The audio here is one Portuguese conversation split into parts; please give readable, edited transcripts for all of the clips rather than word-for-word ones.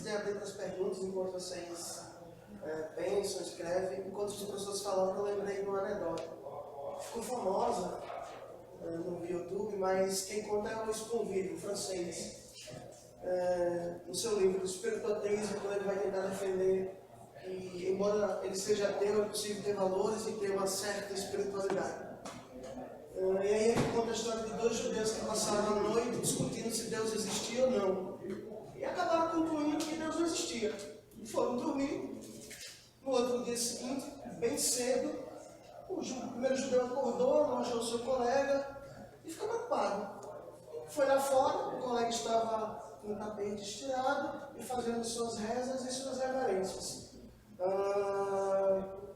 têm aberto as perguntas enquanto vocês pensam, escrevem. Enquanto as pessoas falavam, eu lembrei de uma anedota. Ficou famosa no YouTube, mas quem conta é o Sponville, o francês. No seu livro, O Espírito Ateísmo, quando ele vai tentar defender que, embora ele seja ateu, é possível ter valores e ter uma certa espiritualidade. E aí ele conta a história de dois judeus que passaram a noite discutindo se Deus existia ou não. E acabaram concluindo que Deus não existia. E foram dormir. No outro dia seguinte, bem cedo, o primeiro judeu acordou, não achou o seu colega e ficou preocupado. Foi lá fora, o colega estava no tapete estirado e fazendo suas rezas e suas reverências.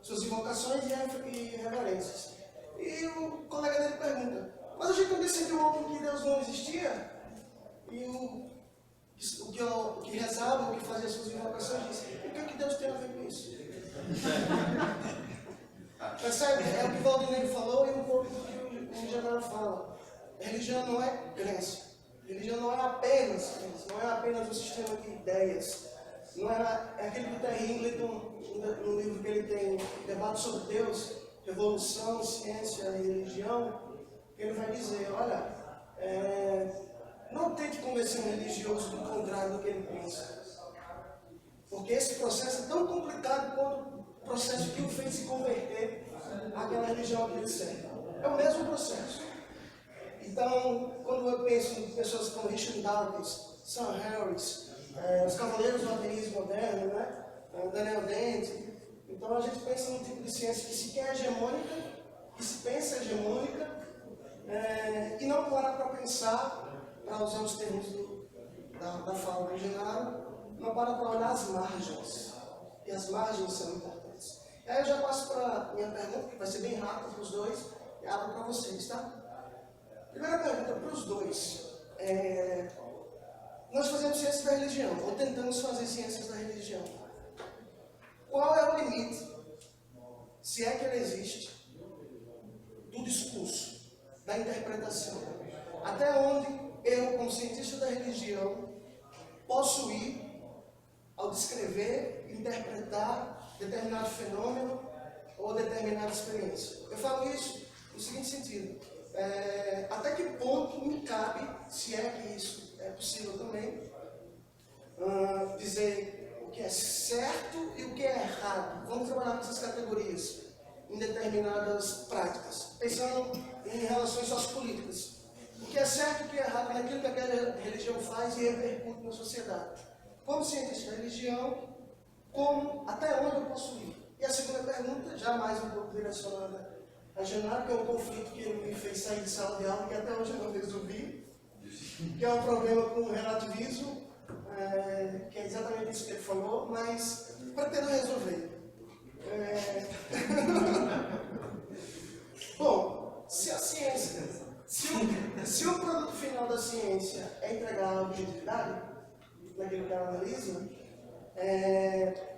Suas invocações e reverências. E o colega dele pergunta, mas a gente não decidiu ontem que Deus não existia? E o que rezava, o que fazia suas invocações, disse, e o que Deus tem a ver com isso? Percebe? É o que o Valdinei falou e um pouco do que o Genaro fala. Religião não é crença. Religião não é apenas crença. Não é apenas um sistema de ideias. Não é aquele que o Terry Ingleton, no livro que ele tem, debate sobre Deus, revolução, ciência e religião, ele vai dizer, olha, não tente convencer um religioso do contrário do que ele pensa. Porque esse processo é tão complicado quanto o processo que o fez se converter àquela religião que ele segue. É o mesmo processo. Então, quando eu penso em pessoas como Richard Dawkins, Sam Harris, os cavaleiros do ateísmo moderno, né? Daniel Dennett, então a gente pensa num tipo de ciência que sequer é hegemônica, que se pensa hegemônica, e não para pensar, para usar os termos da fala do Genaro, não para olhar as margens. E as margens são importantes. E aí eu já passo para a minha pergunta, que vai ser bem rápida para os dois, e abro para vocês, tá? Primeira pergunta para os dois. Nós fazemos ciências da religião, ou tentamos fazer ciências da religião. Qual é o limite, se é que ele existe, do discurso, da interpretação? Até onde eu, como cientista da religião, posso ir ao descrever, interpretar determinado fenômeno ou determinada experiência? Eu falo isso no seguinte sentido. Até que ponto me cabe, se é que isso é possível também, dizer o que é certo e o que é errado. Vamos trabalhar com essas categorias em determinadas práticas, pensando em relações sociopolíticas. O que é certo e o que é errado naquilo que aquela religião faz e repercute na sociedade. Como cientista da religião, até onde eu posso ir? E a segunda pergunta, já mais um pouco direcionada a Genaro, que é um conflito que ele me fez sair de sala de aula, que até hoje eu não resolvi, que é um problema com o relativismo, que é exatamente isso que ele falou, mas pretendo resolver. Bom, se a ciência, se o produto final da ciência é entregar a objetividade, naquilo que ela analisa,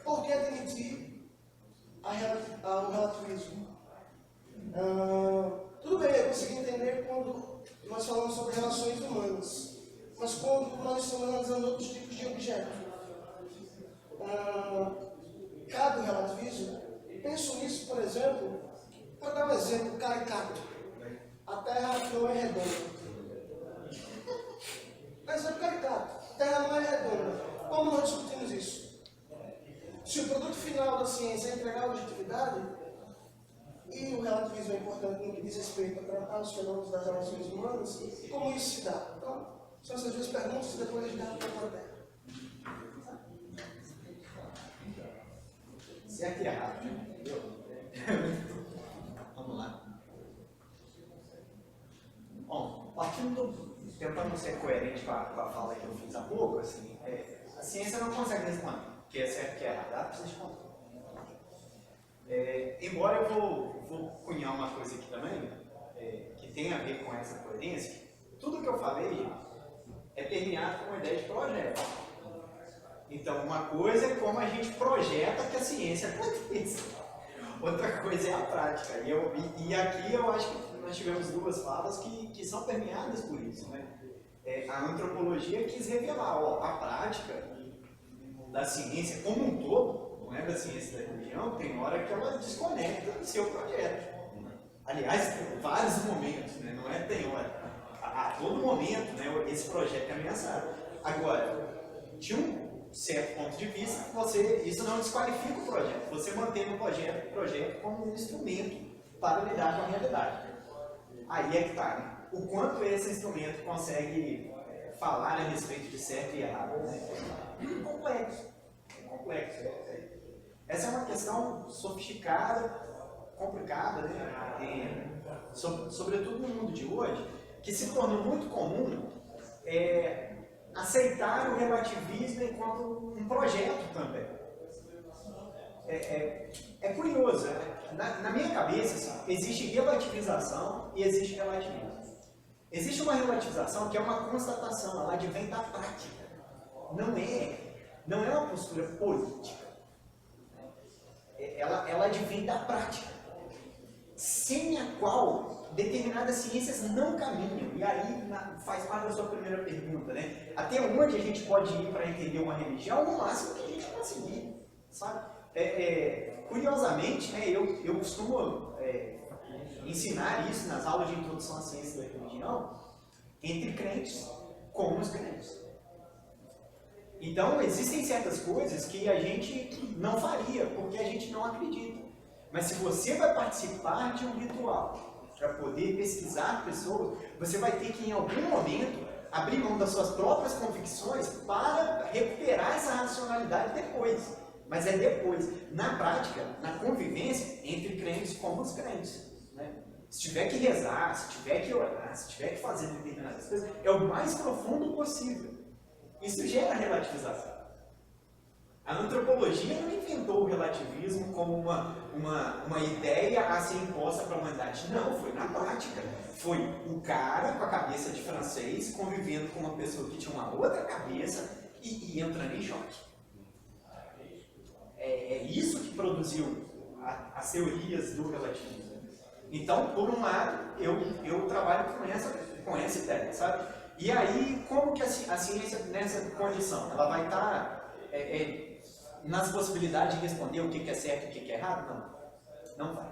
por que admitir o relativismo? Tudo bem, eu consigo entender quando nós falamos sobre relações humanas, mas quando nós estamos analisando outros tipos de objetos, cabe o relativismo? Penso nisso, por exemplo, para dar um exemplo caricato. A Terra não é redonda. Exemplo caricato. A Terra não é redonda. Como nós discutimos isso? Se o produto final da ciência é entregar a objetividade, e o relativismo é importante no que diz respeito a tratar os fenômenos das relações humanas, como isso se dá? Então, são essas duas perguntas e depois a gente vai para a Terra. Certo e errado, entendeu? Vamos lá. Bom, tentando ser coerente com a fala que eu fiz há pouco, assim, a ciência não consegue responder o que é certo e o que é errado, ela precisa responder. Embora eu vou cunhar uma coisa aqui também, que tem a ver com essa coerência, tudo que eu falei é permeado com uma ideia de projeto. Então, uma coisa é como a gente projeta que a ciência aconteça. Outra coisa é a prática. E aqui eu acho que nós tivemos duas falas que são permeadas por isso, né? A antropologia quis revelar, a prática da ciência como um todo, não é da ciência da religião, tem hora que ela desconecta do seu projeto. Aliás, vários momentos, né? Não é tem hora. A todo momento, né, esse projeto é ameaçado. Agora, de um certo ponto de vista, isso não desqualifica o projeto. Você mantém o projeto como um instrumento para lidar com a realidade. Aí é que está, né? O quanto esse instrumento consegue falar a respeito de certo e errado, né? É complexo. É complexo. Essa é uma questão sofisticada, complicada, né? Sobretudo no mundo de hoje, que se tornou muito comum aceitar o relativismo enquanto um projeto também. É curioso, né? Na minha cabeça, assim, existe relativização e existe relativismo. Existe uma relativização que é uma constatação, ela advém da prática. Não é uma postura política. Ela advém da prática, sem a qual determinadas ciências não caminham. E aí faz parte da sua primeira pergunta, né? Até onde a gente pode ir para entender uma religião? No máximo que a gente conseguir, sabe? Curiosamente, né, eu costumo ensinar isso nas aulas de introdução à ciência da religião entre crentes com os crentes. Então, existem certas coisas que a gente não faria, porque a gente não acredita. Mas se você vai participar de um ritual para poder pesquisar pessoas, você vai ter que, em algum momento, abrir mão das suas próprias convicções para recuperar essa racionalidade depois. Mas é depois, na prática, na convivência entre crentes com os crentes. Né? Se tiver que rezar, se tiver que orar, se tiver que fazer determinadas coisas, é o mais profundo possível. Isso gera relativização. A antropologia não inventou o relativismo como uma ideia a ser imposta para a humanidade. Não, foi na prática. Foi um cara com a cabeça de francês convivendo com uma pessoa que tinha uma outra cabeça e entrando em choque. É isso que produziu as teorias do relativismo. Então, por um lado, eu trabalho com essa ideia, sabe? E aí, como que a ciência, nessa condição, ela vai estar nas possibilidades de responder o que é certo e o que é errado? Não vai.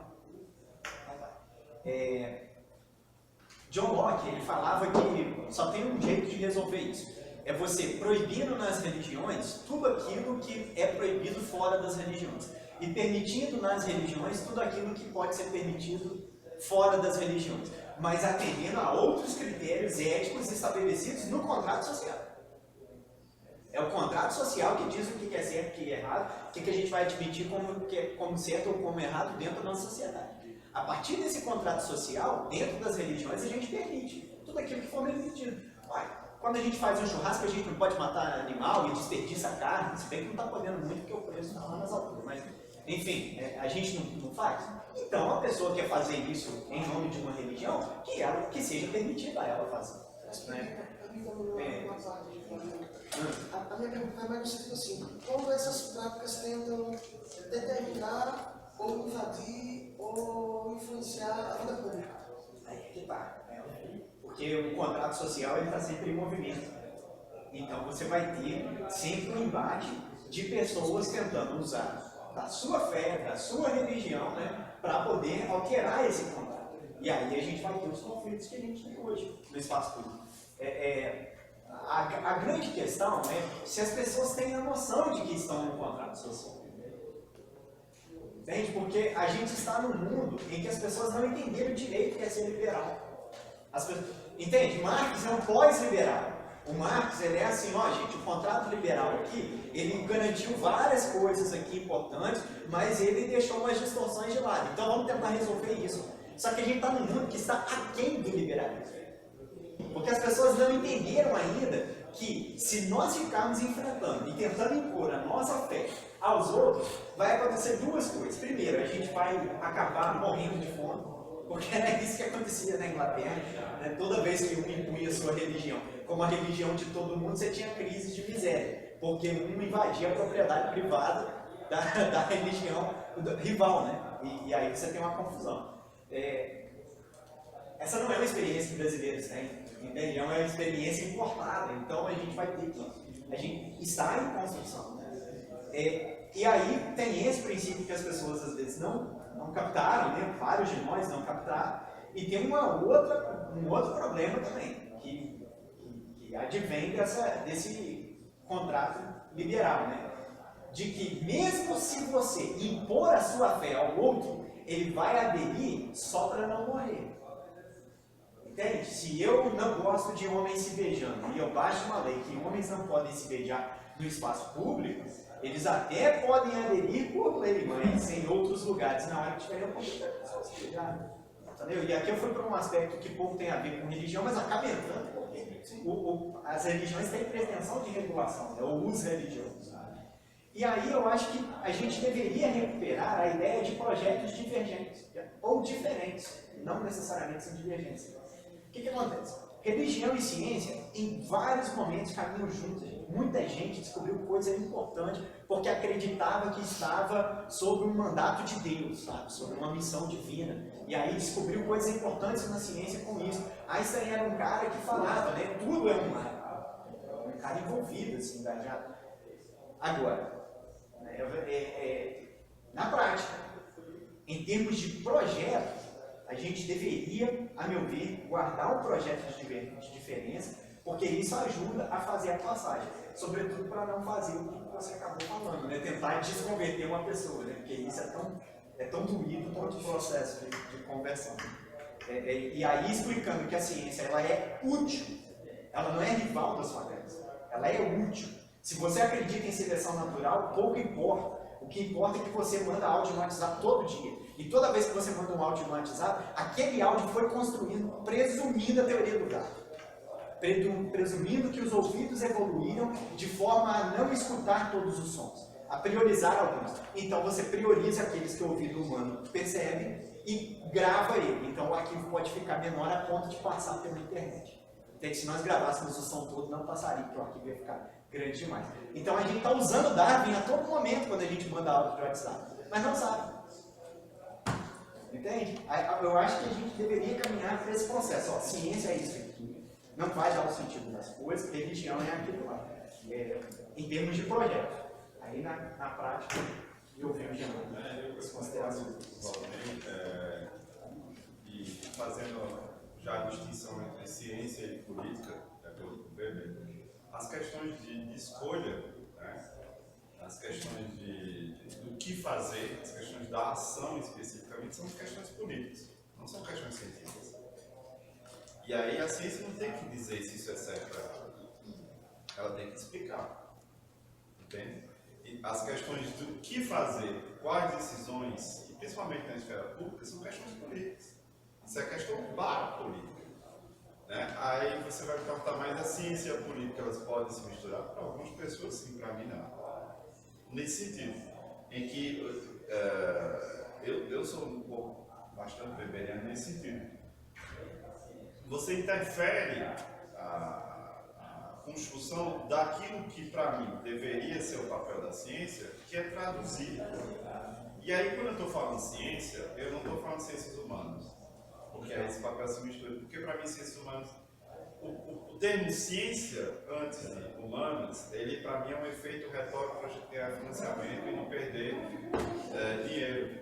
John Locke, ele falava que só tem um jeito de resolver isso. É você proibindo nas religiões tudo aquilo que é proibido fora das religiões. E permitindo nas religiões tudo aquilo que pode ser permitido fora das religiões. Mas atendendo a outros critérios éticos estabelecidos no contrato social. É o contrato social que diz o que é certo e o que é errado, o que a gente vai admitir como certo ou como errado dentro da nossa sociedade. A partir desse contrato social, dentro das religiões, a gente permite tudo aquilo que for permitido. Quando a gente faz um churrasco, a gente não pode matar animal e desperdiça a carne, se bem que não está podendo muito porque o preço está lá nas alturas, mas enfim, a gente não faz. Então, a pessoa quer fazer isso em nome de uma religião, que seja permitida a ela fazer. Né? A minha pergunta é mais no sentido assim, como essas práticas tentam determinar ou invadir ou influenciar a vida pública? Aí é que tá. Porque o contrato social está sempre em movimento. Então você vai ter sempre um embate de pessoas tentando usar da sua fé, da sua religião, né, para poder alterar esse contrato. E aí a gente vai ter os conflitos que a gente tem hoje no espaço público. A grande questão é se as pessoas têm a noção de que estão no contrato social. Entende? Porque a gente está num mundo em que as pessoas não entenderam direito o que é ser liberal. Entende? Marx é um pós-liberal. O Marx, ele é assim, gente, o contrato liberal aqui, ele garantiu várias coisas aqui importantes, mas ele deixou umas distorções de lado. Então vamos tentar resolver isso. Só que a gente está num mundo que está aquém do liberalismo. Porque as pessoas não entenderam ainda que se nós ficarmos enfrentando e tentando impor a nossa fé aos outros, vai acontecer duas coisas. Primeiro, a gente vai acabar morrendo de fome, porque era isso que acontecia na Inglaterra, né? Toda vez que um impunha a sua religião como a religião de todo mundo, você tinha crise de miséria, porque um invadia a propriedade privada da religião rival, né? E aí você tem uma confusão. Essa não é uma experiência que brasileiros têm, entende? É uma experiência importada, então a gente vai ter que... A gente está em construção, né? E aí tem esse princípio que as pessoas às vezes não captaram, né? Vários de nós não captaram, e tem um outro problema também, que advém desse contrato liberal, né? De que mesmo se você impor a sua fé ao outro, ele vai aderir só para não morrer. Entende? Se eu não gosto de homens se beijando e eu baixo uma lei que homens não podem se beijar no espaço público, eles até podem aderir por lei, mas em outros lugares, na hora que tiverem a oportunidade, só se beijar. Entendeu? E aqui eu fui para um aspecto que pouco tem a ver com religião, mas acaba entrando porque as religiões têm pretensão de regulação, né? Ou os religiosos. E aí eu acho que a gente deveria recuperar a ideia de projetos divergentes, ou diferentes, não necessariamente são divergentes. O que acontece? Religião e ciência, em vários momentos, caminham juntos. Muita gente descobriu coisa importante porque acreditava que estava sob um mandato de Deus, sabe? Sob uma missão divina. E aí descobriu coisas importantes na ciência com isso. Einstein era um cara que falava, né? Tudo é um cara envolvido, assim, engajado. Agora, na prática, em termos de projeto, a gente deveria, a meu ver, guardar o projeto de diferença, porque isso ajuda a fazer a passagem, sobretudo para não fazer o que você acabou falando, né? Tentar desconverter uma pessoa, né? Porque isso é tão doído quanto o processo de conversão. E aí explicando que a ciência ela é útil, ela não é rival das favelas, ela é útil. Se você acredita em seleção natural, pouco importa. O que importa é que você manda áudio no WhatsApp todo dia. E toda vez que você manda um áudio no WhatsApp, aquele áudio foi construindo, presumindo a teoria do gato. Presumindo que os ouvidos evoluíram de forma a não escutar todos os sons, a priorizar alguns. Então você prioriza aqueles que o ouvido humano percebe e grava ele. Então o arquivo pode ficar menor a ponto de passar pela internet. Porque se nós gravássemos o som todo, não passaria, porque o arquivo ia ficar grande demais. Então a gente está usando Darwin a todo momento quando a gente manda áudio para o WhatsApp, mas não sabe. Entende? Eu acho que a gente deveria caminhar para esse processo. Ó, ciência é isso aqui, não faz dar o sentido das coisas, religião é aquilo lá. Em termos de projeto. Aí na prática, eu vejo as considerações. E fazendo já a distinção entre ciência e política, de acordo com o Weber, as questões de escolha, né? As questões do que fazer, as questões da ação especificamente, são questões políticas, não são questões científicas. E aí a ciência não tem que dizer se isso é certo para ela tem que explicar. Entende? E as questões do que fazer, quais decisões, e principalmente na esfera pública, são questões políticas. Isso é questão para política. Né? Aí você vai captar mais a ciência e a política, elas podem se misturar? Para algumas pessoas sim, para mim não. Nesse sentido, em que eu sou um pouco bastante weberiano nesse sentido. Você interfere a construção daquilo que para mim deveria ser o papel da ciência, que é traduzir. E aí quando eu estou falando ciência, eu não estou falando ciências humanas. Porque aí esse papel se mistura. Porque para mim, ciências humanas, o termo ciência, antes de humanas, ele para mim é um efeito retórico para a gente ter financiamento e não perder dinheiro.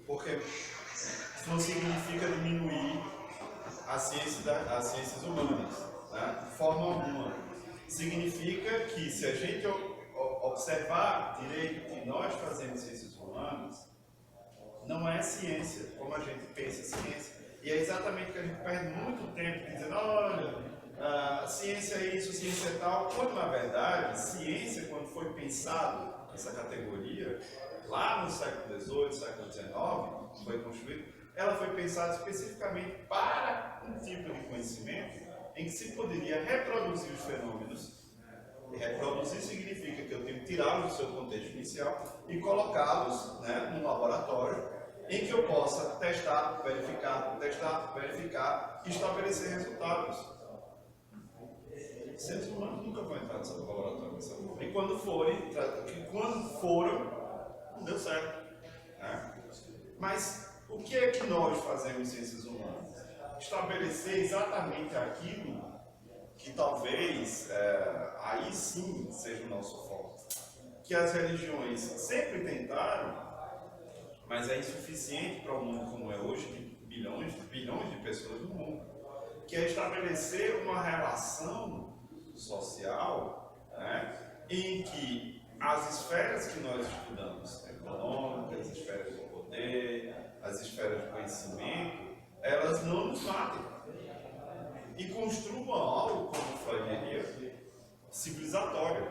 Porque isso não significa diminuir as ciências humanas, né? De forma alguma. Significa que se a gente observar direito que nós fazemos ciências humanas, não é ciência, como a gente pensa ciência. E é exatamente que a gente perde muito tempo dizendo, olha, ciência é isso, ciência é tal, quando na verdade, ciência, quando foi pensado essa categoria, lá no século XVIII, século XIX, foi construída, ela foi pensada especificamente para um tipo de conhecimento em que se poderia reproduzir os fenômenos. E reproduzir significa que eu tenho que tirá-los do seu contexto inicial e colocá-los, né, num laboratório em que eu possa testar, verificar e estabelecer resultados. Seres humanos nunca vão entrar nesse laboratório. E quando foram, não deu certo. Né? Mas o que é que nós fazemos em ciências humanas? Estabelecer exatamente aquilo que talvez aí sim seja o nosso foco. que as religiões sempre tentaram, mas é insuficiente para um mundo como é hoje, de bilhões de pessoas no mundo, que é estabelecer uma relação social, né, em que as esferas que nós estudamos, econômicas, as esferas do poder, as esferas do conhecimento, elas não nos matem e construam algo, como faria, civilizatório,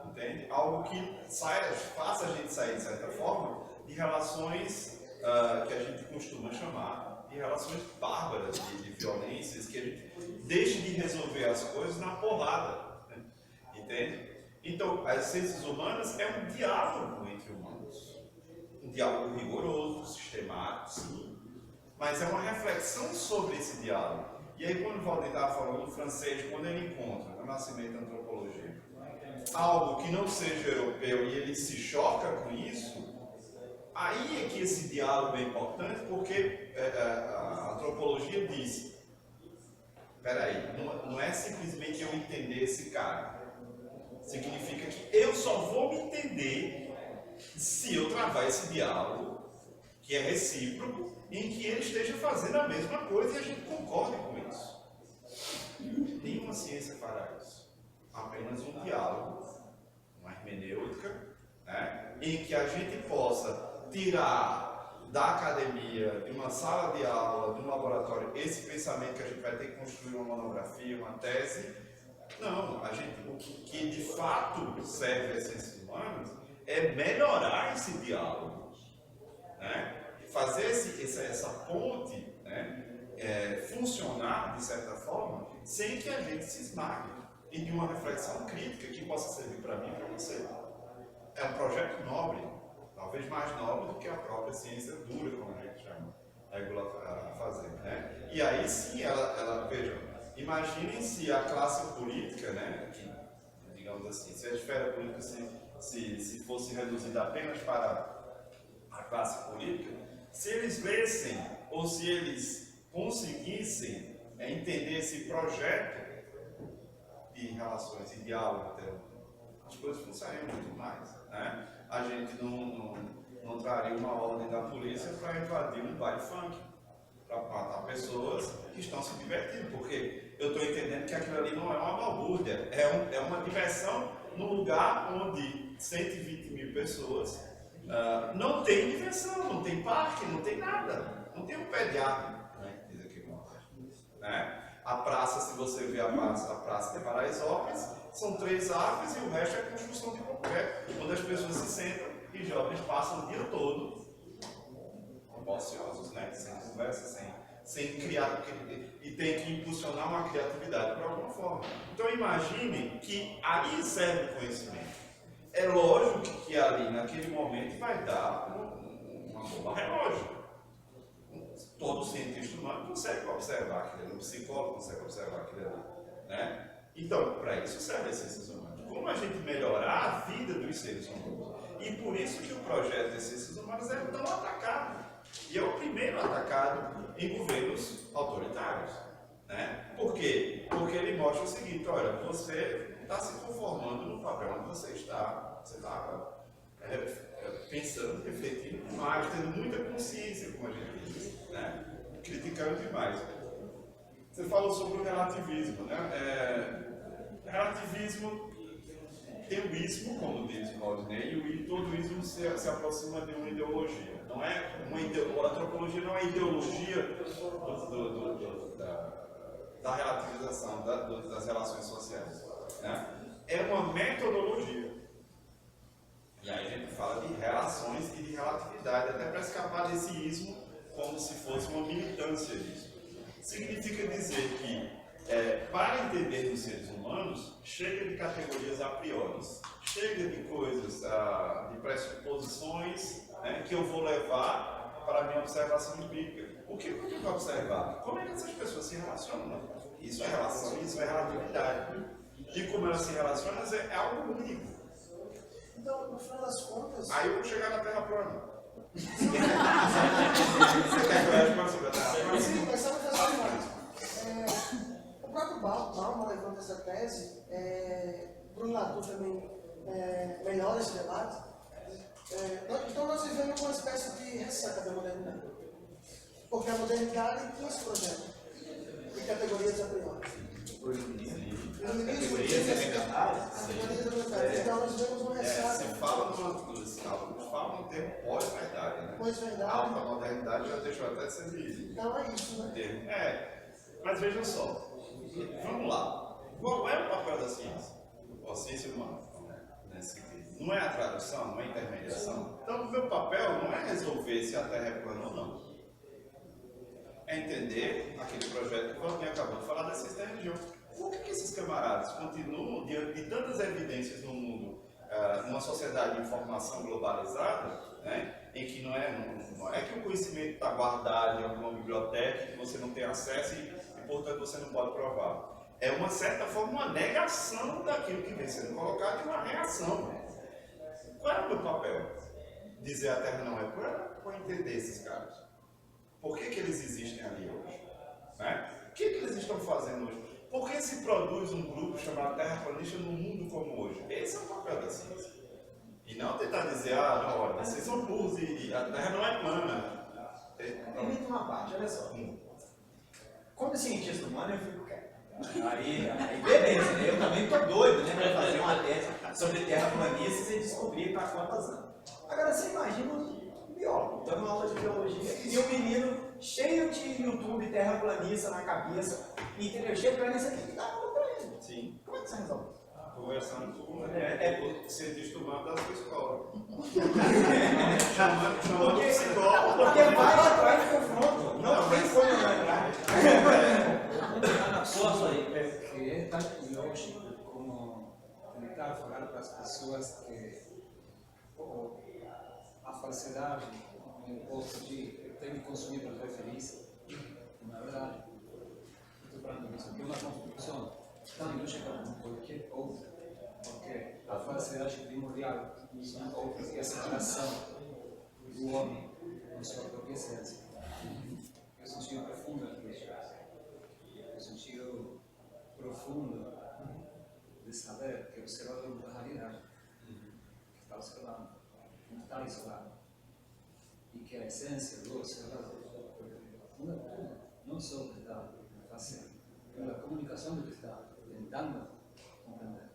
entende? Algo que faça a gente sair, de certa forma, de relações que a gente costuma chamar de relações bárbaras, de violências, que a gente deixe de resolver as coisas na porrada, né? Entende? Então, as ciências humanas é um diálogo entre humanos, um diálogo rigoroso, sistemático, sim, mas é uma reflexão sobre esse diálogo. E aí, quando o Valdir estava falando do francês, quando ele encontra no Nascimento da Antropologia algo que não seja europeu e ele se choca com isso, aí é que esse diálogo é importante, porque a antropologia diz: peraí, não é simplesmente eu entender esse cara. Significa que eu só vou me entender se eu travar esse diálogo, que é recíproco, em que ele esteja fazendo a mesma coisa e a gente concorde com isso. Nenhuma ciência fará isso. Apenas um diálogo, uma hermenêutica, né, em que a gente possa tirar da academia, de uma sala de aula, de um laboratório, esse pensamento que a gente vai ter que construir uma monografia, uma tese. Não, o que de fato serve às ciências humanas é melhorar esse diálogo, né? Fazer essa ponte, né, funcionar de certa forma, sem que a gente se esmague, e de uma reflexão crítica que possa servir para mim e para você. É um projeto nobre, talvez mais nobre do que a própria ciência dura, como a gente chama a fazer, né? E aí sim, vejam, imaginem se a classe política, né, que, digamos assim, se a esfera política se fosse reduzida apenas para a classe política, se eles lessem ou se eles conseguissem entender esse projeto de relações e diálogo, as coisas funcionariam muito mais, né? A gente não traria uma ordem da polícia para invadir um baile funk, para matar pessoas que estão se divertindo, porque eu estou entendendo que aquilo ali não é uma balbúrdia, é uma diversão no lugar onde 120 mil pessoas não tem diversão, não tem parque, não tem nada, não tem um pé de árvore, né? Diz aqui, né? A praça, se você ver a praça de Paraisópolis, são 3 árvores e o resto é construção de concreto, onde as pessoas se sentam e jovens passam o dia todo ociosos, né? Sem conversa, sem criar, e tem que impulsionar uma criatividade por alguma forma. Então imagine que ali serve o conhecimento. É lógico que ali, naquele momento, vai dar uma bomba relógio. Todo cientista humano consegue observar aquilo ali, o psicólogo consegue observar aquilo ali, né? Então, para isso serve as ciências humanas. Como a gente melhorar a vida dos seres humanos. E por isso que o projeto das ciências humanas é tão atacado. E é o primeiro atacado em governos autoritários, né? Por quê? Porque ele mostra o seguinte: olha, você está se conformando no papel onde você está pensando, refletindo demais, tendo muita consciência, como a gente diz, né? Criticando demais. Você falou sobre o relativismo, né? Relativismo tem o ismo, como diz o Rodney, e todo ismo se aproxima de uma ideologia. Não é a antropologia não é a ideologia da relativização das relações sociais, né? É uma metodologia. E aí a gente fala de relações e de relatividade, até para escapar desse ismo, como se fosse uma militância disso. Significa dizer que, para entender os seres humanos, chega de categorias a priori, chega de coisas, de pressuposições, né, que eu vou levar para a minha observação empírica. O que eu tenho que observar? Como é que essas pessoas se relacionam? Isso é relação, isso é relatividade. E como elas se relacionam é algo único. Então, no final das contas... Aí eu vou chegar na Terra plana. Você quer que eu responda sobre a Terra plana? Sim, mas sabe o que é mais? O próprio Bauman levanta essa tese, Bruno Latour também melhora esse debate. Então nós vivemos uma espécie de ressaca da modernidade. Porque a modernidade tinha esse projeto de categorias a priori. O iluminismo tinha esse categorias. Então nós vivemos uma ressaca. Você fala num termo pós-verdade, né? Pós-verdade. Alta modernidade já deixou até de ser lido. Então é isso, né? Mas veja só, vamos lá. Qual é o papel da ciência? A ciência humana, nesse sentido. Não é a tradução, não é a intermediação. Então, o meu papel não é resolver se a Terra é plana ou não. É entender aquele projeto que o Valdir acabou de falar da ciência da religião. Por que esses camaradas continuam, diante de tantas evidências no mundo, numa sociedade de informação globalizada, né, em que não é que o conhecimento está guardado em alguma biblioteca que você não tem acesso e portanto você não pode provar. É uma certa forma uma negação daquilo que vem sendo colocado e uma reação. Qual é o meu papel? Dizer a Terra não é plana ou entender esses caras? Por que eles existem ali hoje? Né? O que eles estão fazendo hoje? Por que se produz um grupo chamado terraplanista no mundo como hoje? Esse é o papel da ciência. E não tentar dizer, não, olha, vocês são burros e a Terra não é plana. Permite uma parte, olha só. Como cientista humano, eu fico quieto. Aí beleza, né? Eu também tô doido, né? Para fazer uma tese sobre terraplanistas e descobrir para quantas anos. Agora, você imagina um biólogo, dando aula de biologia, e um menino cheio de YouTube terraplanista na cabeça, entendeu? Cheio de planista que dá aula para ele. Sim. Como é que você resolve? Conversando com o cientista humano da sua escola. chamando de psicólogo. Porque vai atrás de confronto. Não tem como não entrar. Que é tão lógico como tentar falar para as pessoas que a falsidade, o imposto de tem que consumir para ser feliz, na verdade, estou falando disso, que é uma construção tão lógica como qualquer outra, porque a falsidade primordial são outras que é a separação do homem com sua própria essência. É um sentido profundo da felicidade. É um sentido profundo de saber que o observador da realidade que está observando não está isolado e que a essência do observador muda tudo, não só o que está fazendo, mas a comunicação do que está tentando compreender.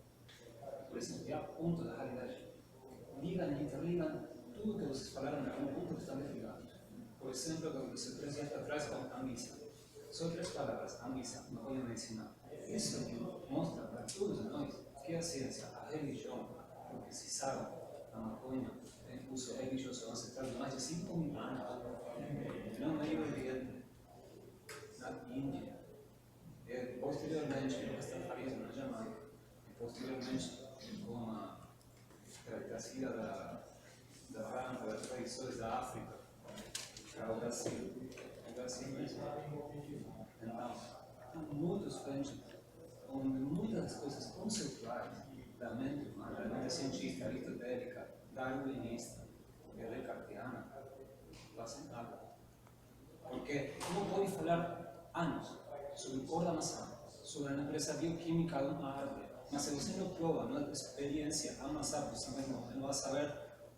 Por exemplo, é a ponto da realidade. Ligam e interligam tudo que vocês falaram naquele ponto que está ligado. Por exemplo, quando você apresenta atrás com a missa. Só 3 palavras, a missa, não podem ensinar. Isso mostra para todos nós que a ciência, a religião, porque se sabe, a maconha tem uso religioso ancestral de mais de 5.000 anos. Não é Oriente, na Índia, posteriormente no castafarismo na Jamaica, e posteriormente com a trazida da França, das tradições da África, para o Brasil. O Brasil mesmo. Então, há muitos frentes onde muitas coisas conceituais da mente humana, da mente científica, aristotélica, darwinista e descartiana, fazem nada. Porque não pode falar anos sobre cor da maçã, sobre a natureza bioquímica de uma árvore, mas se você não prova, não tem experiência, a maçã por si mesmo, não vai saber o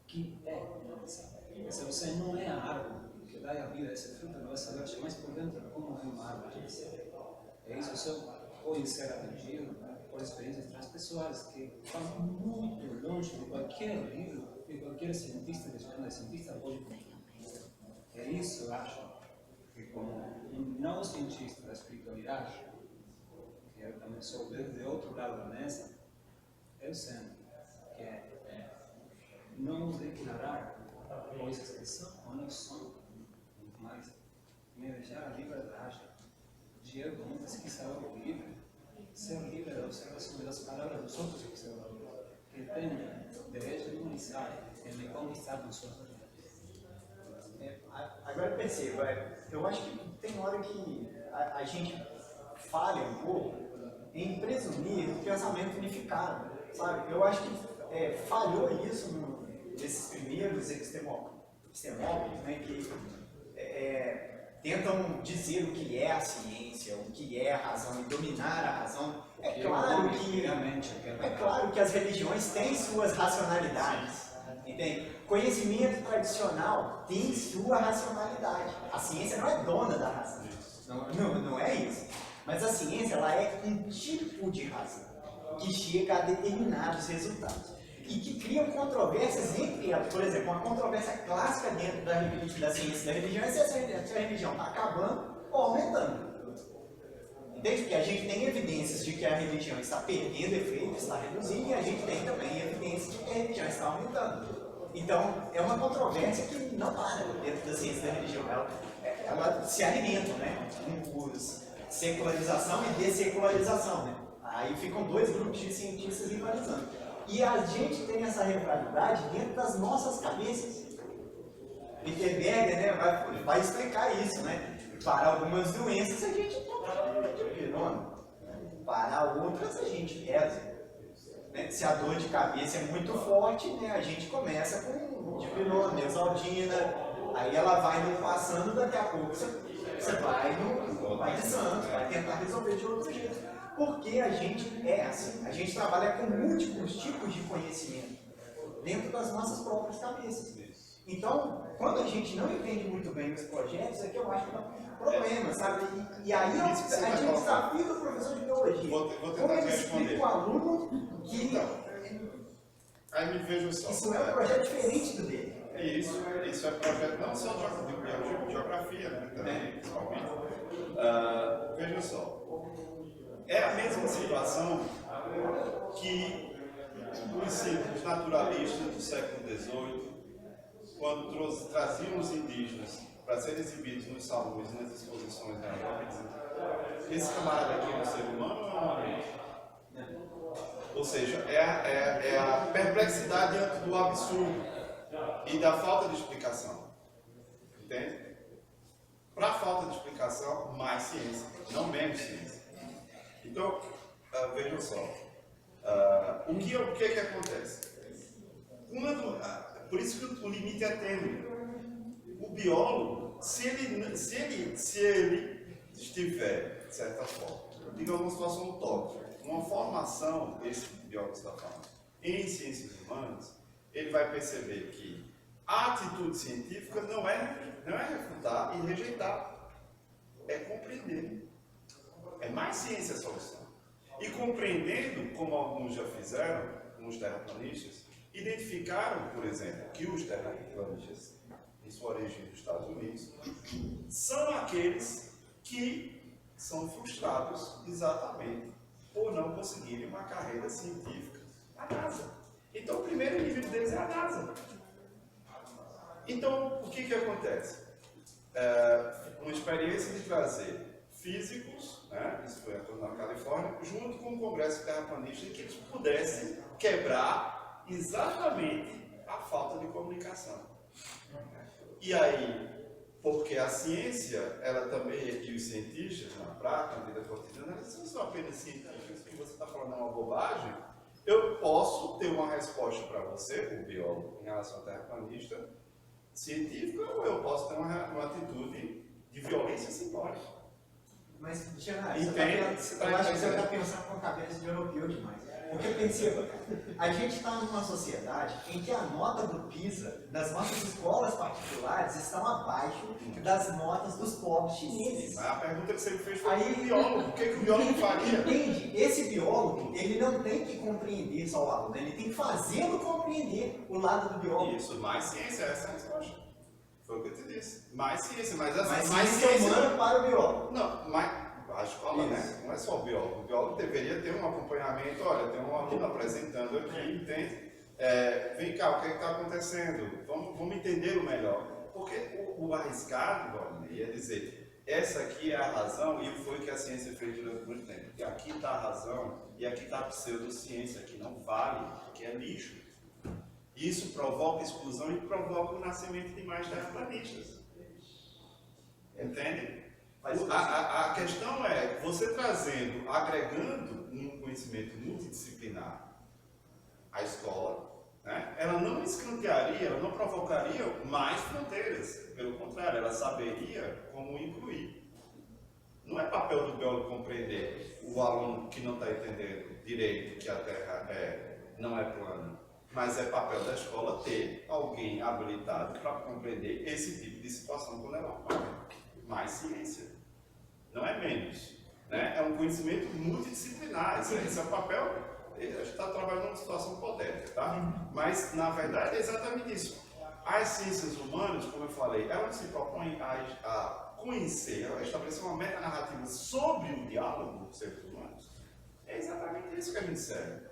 que é uma maçã. E se você não é a árvore que dá a vida a esse fruto, não vai saber jamais por dentro como é uma árvore. E isso só pode ser atingido por experiências transpessoais que vão muito longe de qualquer livro, de qualquer cientista que chama de cientista pode construir. É isso, eu acho, que como um não cientista da espiritualidade, que eu também sou de outro lado da mesa, eu sinto que é não declarar coisas que são ou não são, mas me deixar a liberdade de eu, como pesquisador livre, ser livre da observação das palavras dos outros observadores, que têm direito de humanizar e de conquistar com suas verdades. Agora eu percebo, eu acho que tem hora que a gente falha um pouco em presumir o pensamento unificado, sabe? Eu acho que falhou isso nesses primeiros epistemólogos, né, que tentam dizer o que é a ciência, o que é a razão e dominar a razão. É claro que as religiões têm suas racionalidades, entende? Conhecimento tradicional tem sua racionalidade. A ciência não é dona da razão, não é isso. Mas a ciência, ela é um tipo de razão que chega a determinados resultados e que criam controvérsias entre elas. Por exemplo, uma controvérsia clássica dentro da ciência e da religião é se a religião está acabando ou aumentando. Entende? Porque a gente tem evidências de que a religião está perdendo efeito, está reduzindo, e a gente tem também evidências de que a religião está aumentando. Então, é uma controvérsia que não para dentro da ciência e da religião. Ela se alimentam, né? Secularização e dessecularização, né? Aí ficam dois grupos de cientistas rivalizando. E a gente tem essa rivalidade dentro das nossas cabeças. Wittenberger, né, vai explicar isso, né? Para algumas doenças a gente toma dipirona, para outras a gente pesa. Né? Se a dor de cabeça é muito forte, né, a gente começa com dipirona, exaldina, aí ela vai passando, daqui a pouco você vai de santo, vai tentar resolver de outro jeito. Porque a gente é assim, a gente trabalha com múltiplos tipos de conhecimento dentro das nossas próprias cabeças. Então, quando a gente não entende muito bem os projetos, é que eu acho que é um problema, sabe? E aí a gente desafia o professor de biologia. Vou tentar como ele responder. explica o aluno que Aí me veja só. isso é um projeto diferente do dele. Isso é projeto não só de biologia, de geografia, né? Também, principalmente. Veja só. É a mesma situação que os naturalistas do século XVIII, quando traziam os indígenas para serem exibidos nos salões e nas exposições na Europa, diziam: esse camarada aqui é um ser humano ou é um homem? Ou seja, é a perplexidade diante do absurdo e da falta de explicação. Entende? Para a falta de explicação, mais ciência, não menos ciência. Então, vejam só. O que acontece? Por isso que o limite é tênue. O biólogo, se ele estiver, de certa forma, digamos uma situação utópica, uma formação, esse biólogo está falando, em ciências humanas, ele vai perceber que a atitude científica não é refutar e rejeitar, é compreender. É mais ciência a solução. E compreendendo, como alguns já fizeram, os terraplanistas, identificaram, por exemplo, que os terraplanistas, em sua origem dos Estados Unidos, são aqueles que são frustrados exatamente por não conseguirem uma carreira científica na NASA. Então, o primeiro inimigo deles é a NASA. Então, o que acontece? Uma experiência de trazer físicos, né, isso foi na Califórnia, junto com o Congresso Terraplanista, em que eles pudessem quebrar exatamente a falta de comunicação. E aí, porque a ciência, ela também, e os cientistas, na prática, na vida cotidiana, eles não são apenas cientistas, que você está falando uma bobagem, eu posso ter uma resposta para você, o biólogo, em relação ao terraplanista científica, ou eu posso ter uma atitude de violência simbólica. Mas, Tiana, eu acho que você está pensando com a cabeça de europeu demais. Porque perceba, a gente está numa sociedade em que a nota do PISA das nossas escolas particulares estão abaixo das notas dos pobres chineses. Mas a pergunta que você me fez foi o biólogo. O que o biólogo faria? Entende? Esse biólogo, ele não tem que compreender só o aluno, ele tem que fazê-lo compreender o lado do biólogo. Isso, mais ciência, essa é a resposta. Foi o que eu te disse. Mais ciência, mas assim, mais ciência humana para o biólogo. Não, mas a escola, né? Não é só o biólogo. O biólogo deveria ter um acompanhamento. Olha, tem um aluno apresentando aqui, entende? Vem cá, o que está acontecendo? Vamos entender o melhor. Porque o arriscado, ia dizer, essa aqui é a razão e foi o que a ciência fez durante muito tempo. Porque aqui está a razão e aqui está a pseudociência, que não vale, que é lixo. Isso provoca exclusão e provoca o nascimento de mais terraplanistas. Entende? A questão é, você trazendo, agregando um conhecimento multidisciplinar à escola, né? Ela não escantearia, ela não provocaria mais fronteiras. Pelo contrário, ela saberia como incluir. Não é papel do biólogo compreender o aluno que não está entendendo direito que a Terra não é plana, mas é papel da escola ter alguém habilitado para compreender esse tipo de situação quando ela ocorre. Mais ciência, não é menos. Né? É um conhecimento multidisciplinar, esse é o papel. A gente está trabalhando numa situação hipotética, tá? Mas, na verdade, é exatamente isso. As ciências humanas, como eu falei, elas se propõem a conhecer, a estabelecer uma metanarrativa sobre o diálogo dos seres humanos. É exatamente isso que a gente serve.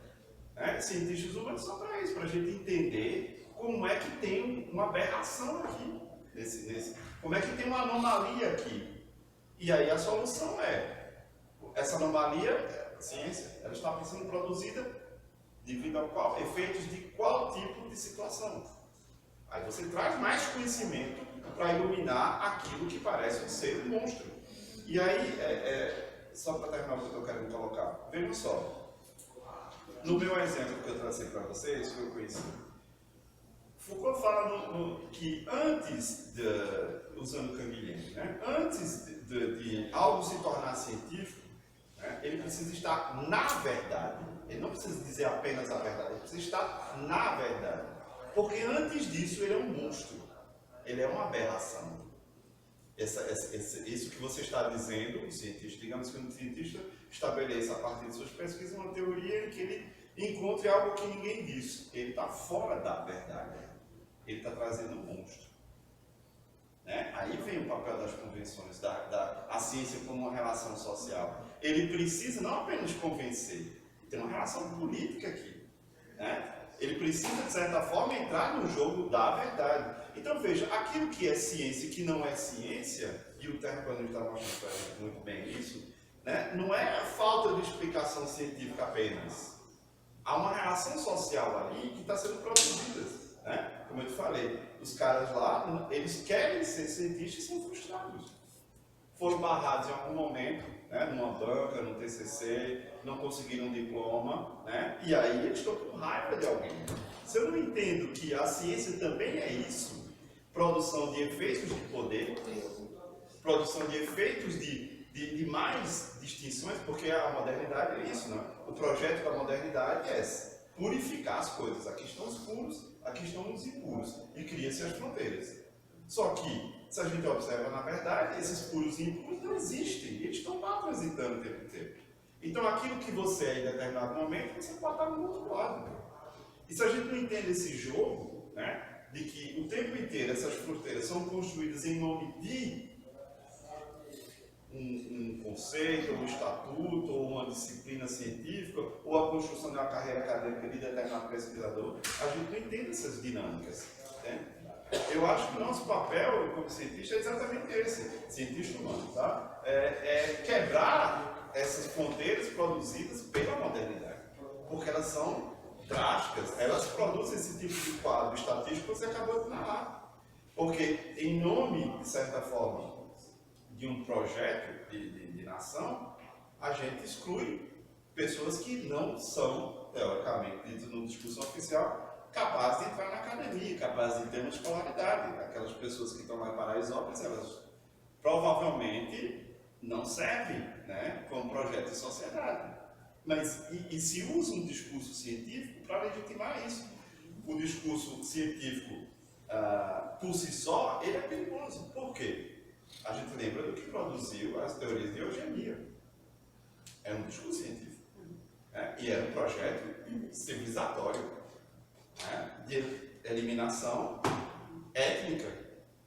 Né? Cientistas humanos são para isso, para a gente entender como é que tem uma aberração aqui, como é que tem uma anomalia aqui. E aí a solução essa anomalia, a ciência, ela está sendo produzida devido a efeitos de qual tipo de situação. Aí você traz mais conhecimento para iluminar aquilo que parece ser um monstro. E aí, só para terminar o que eu estou querendo colocar, vejam só. No meu exemplo que eu tracei para vocês, que eu conheci, Foucault fala que antes usando Canguilhem, né, antes de algo se tornar científico, né, ele precisa estar na verdade. Ele não precisa dizer apenas a verdade, ele precisa estar na verdade. Porque antes disso ele é um monstro, ele é uma aberração. Isso que você está dizendo, o cientista, digamos que um cientista estabeleça a partir de suas pesquisas uma teoria em que ele encontre algo que ninguém disse. Ele está fora da verdade, ele está trazendo um monstro. Né? Aí vem o papel das convenções, a ciência como uma relação social. Ele precisa não apenas convencer, tem uma relação política aqui. Né? Ele precisa, de certa forma, entrar no jogo da verdade. Então, veja, aquilo que é ciência e que não é ciência, e o terraplanista está mostrando para a gente muito bem isso, né? Não é a falta de explicação científica apenas. Há uma relação social ali que está sendo produzida. Né? Como eu te falei, os caras lá, eles querem ser cientistas e são frustrados. Foram barrados em algum momento, né, numa banca, no TCC, não conseguiram um diploma, né, e aí eles estão com raiva de alguém. Se eu não entendo que a ciência também é isso, produção de efeitos de poder, produção de efeitos de mais distinções, porque a modernidade é isso, né? O projeto da modernidade é purificar as coisas. Aqui estão os puros, aqui estão os impuros, e cria-se as fronteiras. Só que, se a gente observa, na verdade, esses puros e impuros não existem, eles estão lá transitando o tempo inteiro. Então, aquilo que você é em determinado momento, você pode estar no outro lado. E se a gente não entende esse jogo, né, de que o tempo inteiro essas fronteiras são construídas em nome de um conceito, um estatuto, ou uma disciplina científica, ou a construção de uma carreira acadêmica de determinado pesquisador, a gente não entende essas dinâmicas. Né? Eu acho que o nosso papel como cientista é exatamente esse, cientista humano, tá? É quebrar essas fronteiras produzidas pela modernidade, porque elas são drásticas, elas produzem esse tipo de quadro estatístico que você acabou de narrar. Porque, em nome, de certa forma, de um projeto de nação, a gente exclui pessoas que não são, teoricamente, no discurso oficial, capazes de entrar na academia, capazes de ter uma escolaridade. Aquelas pessoas que estão lá em Paraisópolis, elas provavelmente não servem, né, como projeto de sociedade. Mas, e se usa um discurso científico para legitimar isso. O discurso científico, por si só, ele é perigoso. Por quê? A gente lembra do que produziu as teorias de eugenia. Era um discurso científico. Né? E era um projeto civilizatório, né, de eliminação étnica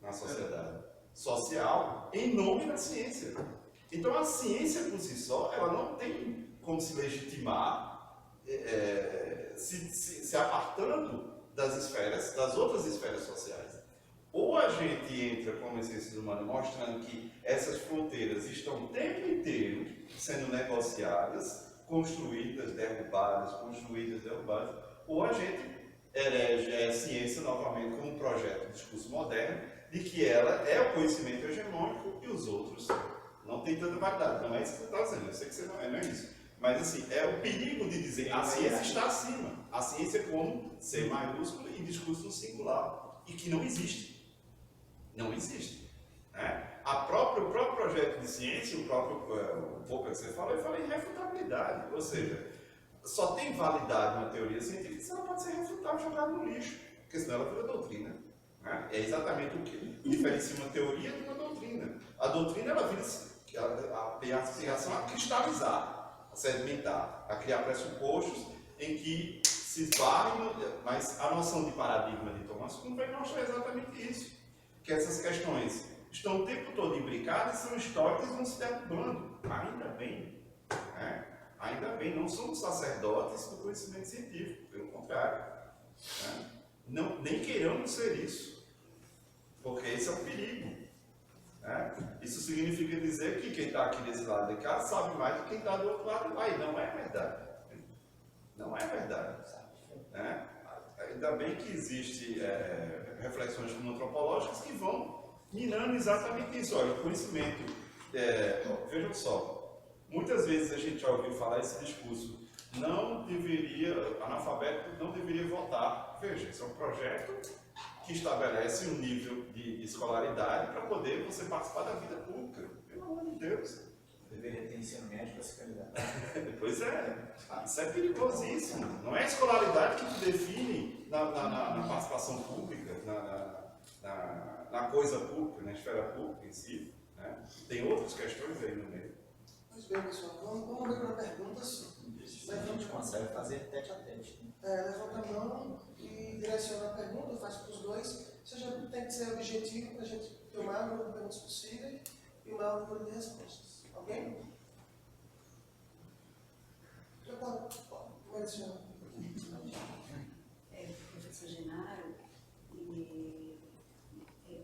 na sociedade, social, em nome da ciência. Então, a ciência por si só, ela não tem como se legitimar se apartando das outras esferas sociais. Ou a gente entra como ciências humanas mostrando que essas fronteiras estão o tempo inteiro sendo negociadas, construídas, derrubadas, ou a gente elege a ciência novamente como um projeto de discurso moderno de que ela é o conhecimento hegemônico e os outros não têm tanta validade. Não é isso que você está dizendo, eu sei que você não é isso. Mas assim, é o perigo de dizer a ciência está acima. A ciência como C maiúsculo e discurso no singular. E que não existe. Não existe. Né? O próprio projeto de ciência, o pouco que você falou, ele fala em refutabilidade. Ou seja, só tem validade uma teoria científica se ela pode ser refutável e jogada no lixo. Porque senão ela vira doutrina. Né? É exatamente o que diferencia uma teoria de uma doutrina. A doutrina ela vira a aspiração a cristalizar, a sedimentar, a criar pressupostos em que se esbarrem, mas a noção de paradigma de Thomas Kuhn vai mostrar exatamente isso. Que essas questões estão o tempo todo imbricadas, são históricas e vão se derrubando. Ainda bem. Né? Ainda bem, não somos sacerdotes do conhecimento científico, pelo contrário. Né? Não, nem queiramos ser isso, porque esse é o perigo. Né? Isso significa dizer que quem está aqui desse lado de cá sabe mais do que quem está do outro lado de lá, e não é verdade. Não é verdade. Né? Ainda bem que existem reflexões antropológicas que vão minando exatamente isso. Olha, o conhecimento, vejam só, muitas vezes a gente já ouviu falar esse discurso, analfabeto não deveria votar. Veja, esse é um projeto que estabelece um nível de escolaridade para poder você participar da vida pública. Pelo amor de Deus. Deveria ter ensino médio para se candidatar. Pois é, isso é perigosíssimo. Não é a escolaridade que te define na participação pública, na coisa pública, na esfera pública em si. Né? Tem outras questões aí no meio. Pois bem, pessoal, vamos ver para perguntas. A gente consegue fazer tete a tete. Levanta a mão e direciona a pergunta, faz para os dois. Seja, tem que ser objetivo para a gente ter o maior número de perguntas possível e o maior número de respostas. Alguém? Professor Genaro,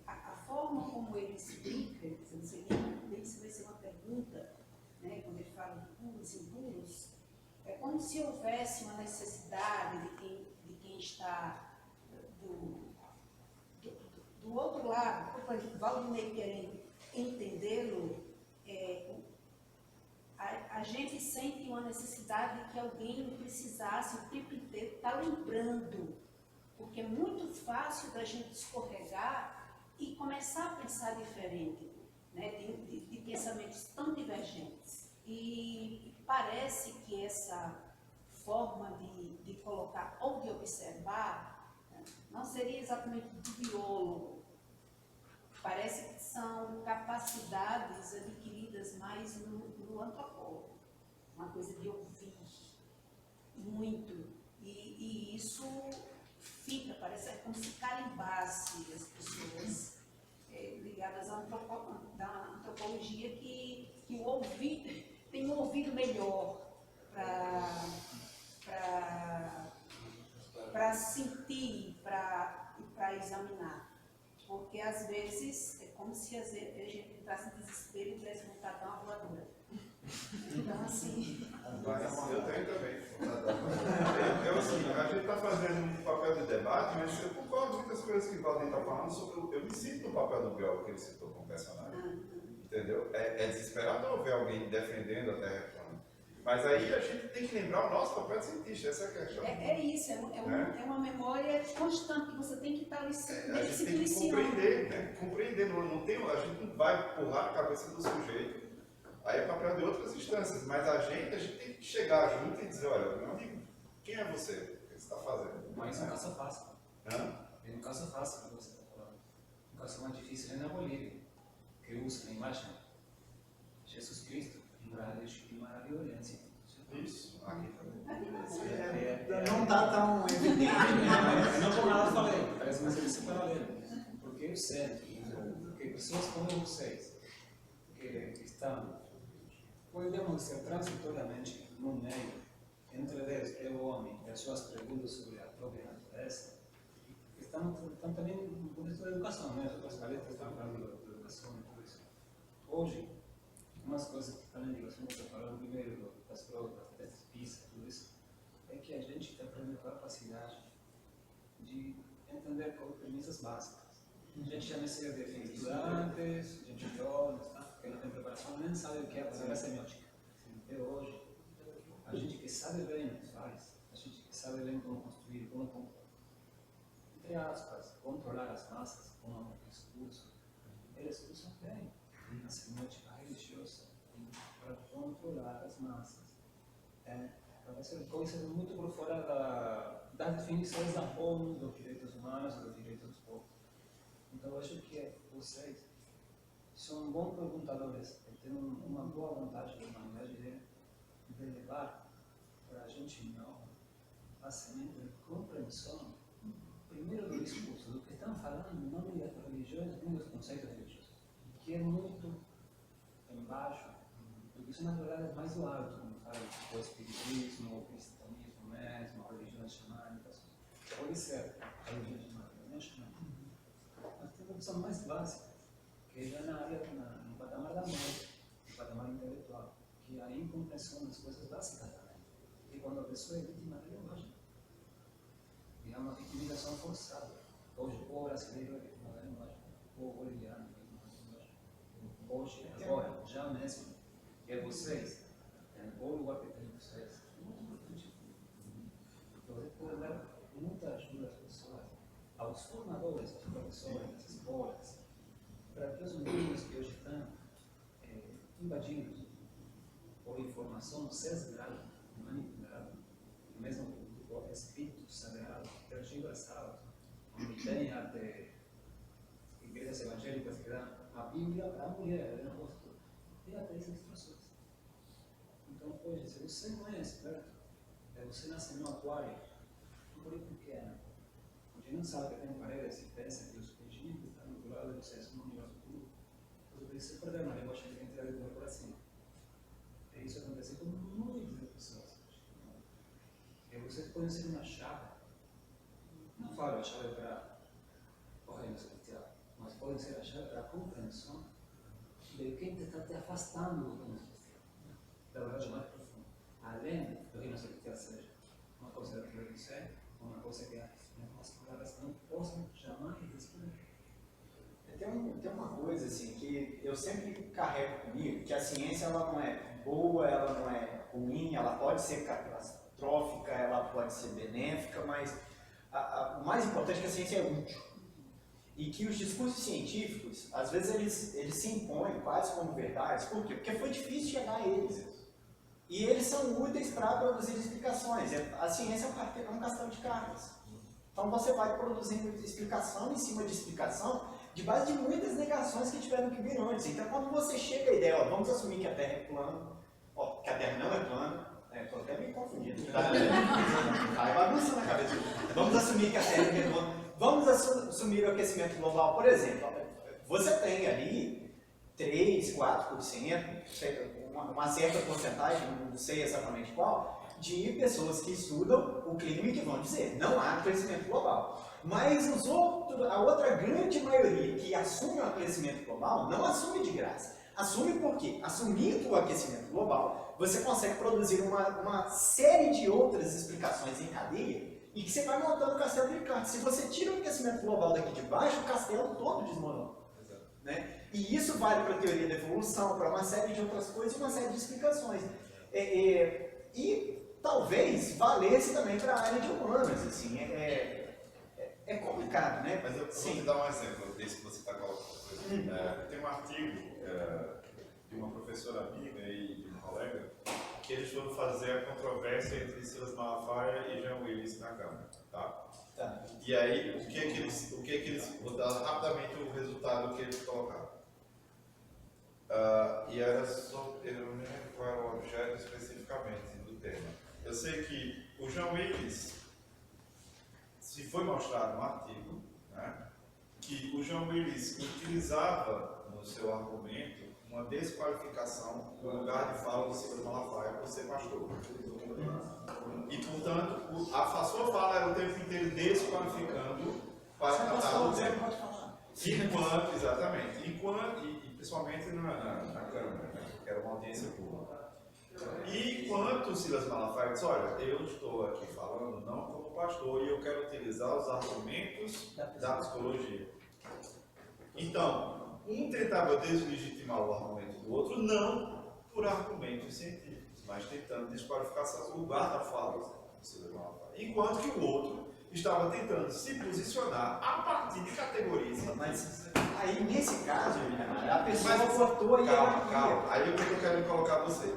a forma como ele explica, não sei nem se vai ser uma pergunta, né, quando ele fala de puros e impuros, é como se houvesse uma necessidade de quem está do outro lado, por exemplo, Valdinei querendo entendê-lo, a gente sente uma necessidade de que alguém precisasse o tempo inteiro estar lembrando, porque é muito fácil da gente escorregar e começar a pensar diferente, né, de pensamentos tão divergentes. E parece que essa forma de colocar ou de observar, né, não seria exatamente do biólogo. Parece que são capacidades adquiridas mais no antropólogo, uma coisa de ouvir muito, e isso fica, parece como se carimbasse as pessoas ligadas à antropologia que o ouvido tem um ouvido melhor para sentir, para examinar. Porque às vezes é como se a gente entrasse em desespero e tivesse vontade de dar uma voadora. Então, assim. Eu tenho também. A gente está fazendo um papel de debate, mas eu concordo com muitas coisas que o Valdir está falando sobre. Eu me sinto no papel do biólogo que ele citou como personagem. Entendeu? É desesperador ver alguém defendendo a Terra plana. Mas aí a gente tem que lembrar o nosso papel de cientista, essa é a questão. É isso, é uma memória constante que você tem que estar a gente tem que compreender, né? Compreender, a gente não vai empurrar a cabeça do sujeito. Aí é papel de outras instâncias, mas a gente tem que chegar junto e dizer, olha, meu amigo, quem é você? O que você está fazendo? Mas no caso fácil. Hã? É um caso fácil que você está falando. Um caso mais difícil é na Bolívia, que usa a imagem Jesus Cristo em Maravilha Oriente. Isso, aqui também. Não está tão evidente. Não como ela falei, parece uma serviço paralelo. Porque eu sei, porque pessoas como vocês, que estão, podemos ser transitoriamente no meio entre Deus e o homem e as suas perguntas sobre a própria natureza, estão também no contexto da educação, né? As paletas estão falando de educação e tudo isso. Hoje, umas coisas que estão em ligação, você falou primeiro das provas, das testes PISA, tudo isso, é que a gente está aprendendo a capacidade de entender premissas básicas. A gente já necessita de estudantes, de jovens, tá? Que não tem preparação, nem sabe o que é a semiótica. Até hoje, sabe bem o que faz, a gente que sabe bem como construir, como, entre aspas, controlar as massas com um discurso, eles usam bem a semântica religiosa para controlar as massas. Para fazer coisas muito por fora das definições da ONU, dos direitos humanos e dos direitos dos povos. Então, eu acho que vocês são bons perguntadores, têm uma boa vontade de humanidade de levar para a gente não a semente de compreensão, primeiro do discurso, do que estão falando, não das religiões, nem dos conceitos religiosos, que é muito embaixo, porque isso na verdade é mais do alto, como fala o espiritismo, o cristianismo mesmo, a religião xamânica, pode ser a religião xamânica, não é xamânica. Mas tem uma opção mais básica, que é já na área, no patamar da mente, no patamar intelectual, que é a incompreensão das coisas básicas da mente. E quando a pessoa é vítima da linguagem, e é uma vitimização forçada. Hoje o povo brasileiro é vítima da linguagem, o povo boliviano é vítima da linguagem. Hoje, agora, já mesmo, é vocês, é o lugar que tem vocês, é muito importante. Você pode dar muita ajuda às pessoas, aos formadores, aos professores, às escolas, para que os meninos que hoje estão invadidos por informação sesgada, manipulada, mesmo por espíritos sagrados, tergiversados, onde tem até igrejas evangélicas que dão a Bíblia para a mulher, não gosto. Tem até essas instruções. Então, hoje, se você não é esperto, você nasce no aquário, um pouco pequeno, onde não sabe que tem paredes e pensa que os peixinhos estão vinculados a vocês no universo puro, você precisa perder uma linguagem que entra do coração. E isso acontece com muitas pessoas. E vocês podem ser uma chave, não falo a chave para o reino celestial, mas podem ser a chave para a compreensão de quem está te afastando do reino celestial, da verdade mais profunda, além do reino celestial seja uma coisa que eu sei, uma coisa que as palavras não possam jamais descobrir. Tem uma coisa assim que eu sempre carrego comigo, que a ciência ela não é boa, ela não é ruim, ela pode ser catastrófica, ela pode ser benéfica, mas o mais importante é que a ciência é útil. E que os discursos científicos, às vezes eles se impõem quase como verdades. Por quê? Porque foi difícil chegar a eles. E eles são úteis para produzir explicações. A ciência é um castelo de cartas. Então você vai produzindo explicação em cima de explicação, de base de muitas negações que tiveram que vir antes. Então quando você chega à ideia, ó, vamos assumir que a Terra é plana, que a Terra não é plana, estou até meio confundido, vai bagunça na cabeça. Vamos assumir que a Terra é redonda, vamos assumir o aquecimento global, por exemplo. Você tem ali 3, 4%, uma certa porcentagem, não sei exatamente qual, de pessoas que estudam o clima e que vão dizer não há aquecimento global. Mas a outra grande maioria que assume o aquecimento global não assume de graça. Assume por quê? Assumindo o aquecimento global, você consegue produzir uma série de outras explicações em cadeia e que você vai montando o castelo de cartas. Se você tira o aquecimento global daqui de baixo, o castelo todo desmorona. Né? E isso vale para a teoria da evolução, para uma série de outras coisas, uma série de explicações. E talvez valesse também para a área de humanas. Assim, é complicado, né? Mas eu vou te dar um exemplo desse que você está colocando. Tem um artigo de uma professora amiga e de um colega que eles foram fazer a controvérsia entre Silas Malafaia e Jean Willis na Câmara. Tá? E aí, o que é que eles vou dar rapidamente o resultado que eles colocaram. E era só, eu não me lembro qual era o objeto especificamente do tema. Eu sei que o Jean Willis, se foi mostrado no artigo, né, que o Jean Willis utilizava no seu argumento uma desqualificação no lugar de fala do Silas Malafaia por ser pastor. E, portanto, a sua fala era o tempo inteiro desqualificando para tratar o tema. Enquanto, exatamente, e principalmente na Câmara, né, que era uma audiência pública. E enquanto o Silas Malafaia disse, olha, eu estou aqui falando não como pastor e eu quero utilizar os argumentos da psicologia. Então, um tentava deslegitimar o argumento do outro, não por argumentos científicos, mas tentando desqualificação. O guarda fala, enquanto que o outro estava tentando se posicionar a partir de categorias. Mas aí, nesse caso, a pessoa Mas, votou e calma. Aí o que eu quero colocar você.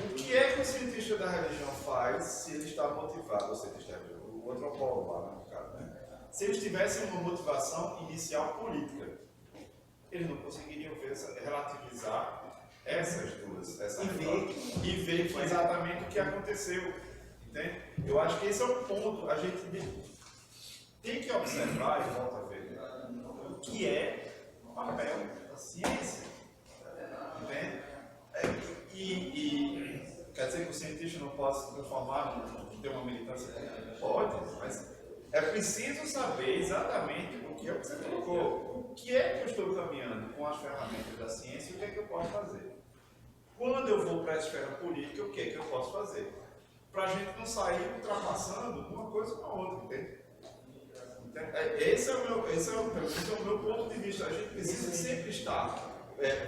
O que é que o cientista da religião faz se ele está motivado, o cientista da religião, o antropólogo lá, no caso, né? Se eles tivessem uma motivação inicial política, eles não conseguiriam relativizar essas duas, e ver exatamente o que aconteceu. Entende? Eu acho que esse é o ponto. A gente tem que observar, e volta a ver, o que é o papel da ciência. Entende? E quer dizer que o cientista não pode se transformar, ter uma militância? Pode, mas é preciso saber exatamente o que é o que você colocou. O que é que eu estou caminhando com as ferramentas da ciência e o que é que eu posso fazer? Quando eu vou para a esfera política, o que é que eu posso fazer? Para a gente não sair ultrapassando uma coisa com a outra, entende? Esse é o meu ponto de vista. A gente precisa sempre estar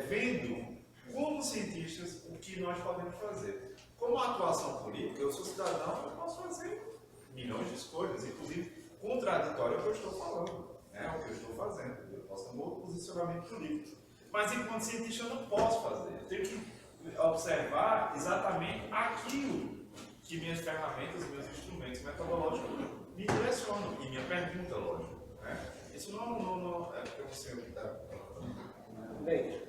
vendo, como cientistas, o que nós podemos fazer. Como atuação política, eu sou cidadão, eu posso fazer milhões de escolhas, inclusive contraditório ao que eu estou falando, né? O que eu estou fazendo. Eu posso ter um outro posicionamento político. Mas enquanto cientista eu não posso fazer. Eu tenho que observar exatamente aquilo que minhas ferramentas, meus instrumentos metodológicos me direcionam. E minha pergunta, lógico. Né? Isso não é porque você está. Bem,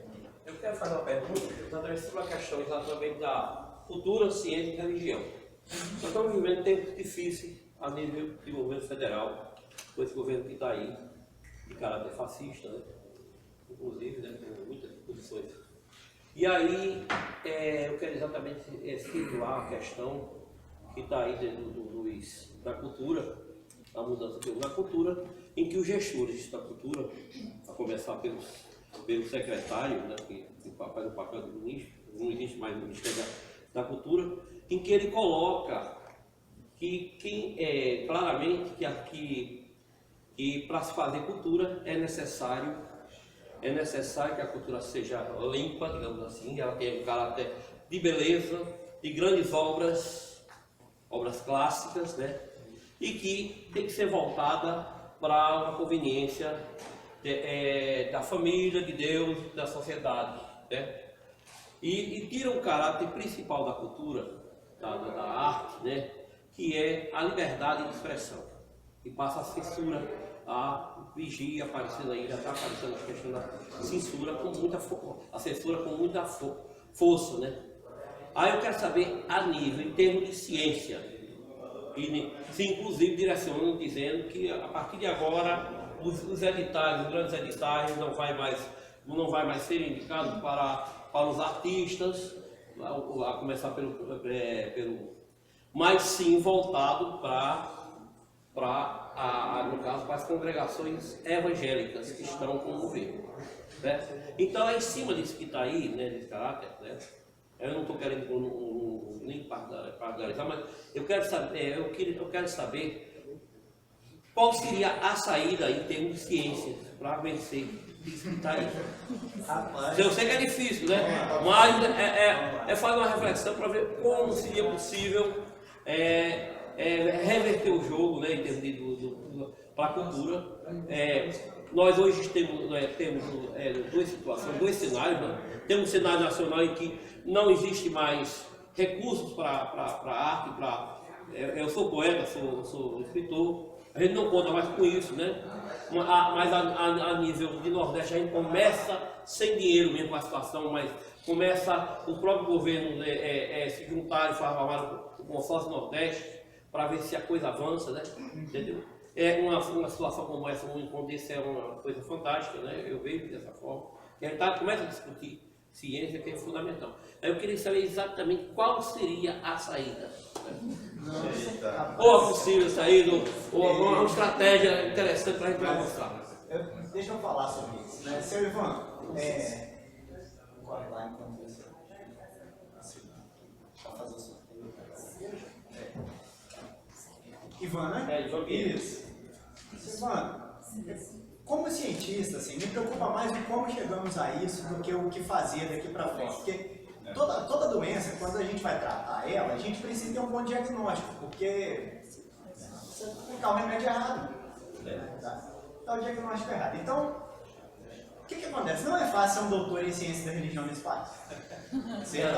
eu quero fazer uma pergunta exatamente sobre a questão exatamente da cultura, ciência e religião. Nós estamos vivendo tempos difíceis a nível de governo federal, com esse governo que está aí, de caráter fascista, né? Inclusive, né? Com muitas posições. E aí, eu quero exatamente situar a questão que está aí da cultura, a mudança que houve na cultura, em que os gestores da cultura, a começar pelo secretário, né, que faz o papel do ministro, não existe mais o Ministério da Cultura, em que ele coloca que claramente que para se fazer cultura é necessário que a cultura seja limpa, digamos assim, ela tenha um caráter de beleza, de grandes obras clássicas, né? E que tem que ser voltada para uma conveniência da família, de Deus, da sociedade, né? E tira o caráter principal da cultura, da arte, né? Que é a liberdade de expressão, e passa a censura, a vigia aparecendo aí, já está aparecendo a questão da censura com muita força, né? Aí eu quero saber a nível, em termos de ciência, e se inclusive direcionando, dizendo que a partir de agora os editais, os grandes editais não vai mais ser indicado para os artistas, a começar mas sim voltado no caso, para as congregações evangélicas que estão com o governo, né? Então é em cima disso que está aí, né, desse caráter, né? Eu não estou querendo nem parcializar, mas eu quero saber qual seria a saída em termos de ciência para vencer isso que está aí. Eu sei que é difícil, né? Mas é fazer uma reflexão para ver como seria possível reverter o jogo, né, em termos para a cultura. Nós hoje temos duas situações, dois cenários, né? Temos um cenário nacional em que não existe mais recursos para a arte, eu sou poeta, sou escritor, a gente não conta mais com isso, né? Mas a nível de Nordeste a gente começa sem dinheiro mesmo com a situação, mas começa o próprio governo se juntar e formar o consórcio Nordeste para ver se a coisa avança, né? Entendeu? Uma situação como essa, um encontro desse é uma coisa fantástica, né? Eu vejo dessa forma. E a gente começa a discutir ciência, que é fundamental. Eu queria saber exatamente qual seria a saída. Né? Ou a possível saída, ou uma estratégia interessante para a gente avançar. Deixa eu falar sobre isso, né? Seu Ivan, lá enquanto isso, para fazer o seu Ivan, né? Isso. Ivan, como cientista, assim, me preocupa mais de como chegamos a isso do que o que fazer daqui para frente. Porque toda doença, quando a gente vai tratar ela, a gente precisa ter um bom diagnóstico, porque você aplicar o remédio errado. Tá o diagnóstico errado. Então, o que acontece? Não é fácil ser um doutor em ciência da religião nesse país.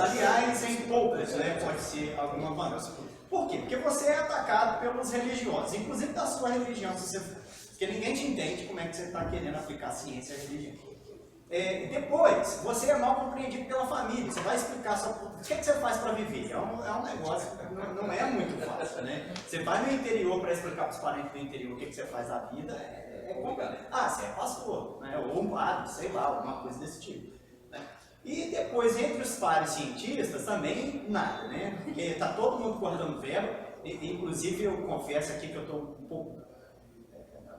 Aliás, em poucas, né? Pode ser alguma banda. Por quê? Porque você é atacado pelos religiosos, inclusive da sua religião, porque ninguém te entende como é que você está querendo aplicar ciência à religião. Depois, você é mal compreendido pela família, você vai explicar o que você faz para viver. É um negócio, não é muito fácil, né? Você vai no interior para explicar para os parentes do interior o que você faz da vida, é complicado. Ah, você é pastor, né? Ou um padre, sei lá, alguma coisa desse tipo. Né? E depois, entre os pares cientistas, também nada, né? Porque está todo mundo cortando verba, inclusive eu confesso aqui que eu estou um pouco...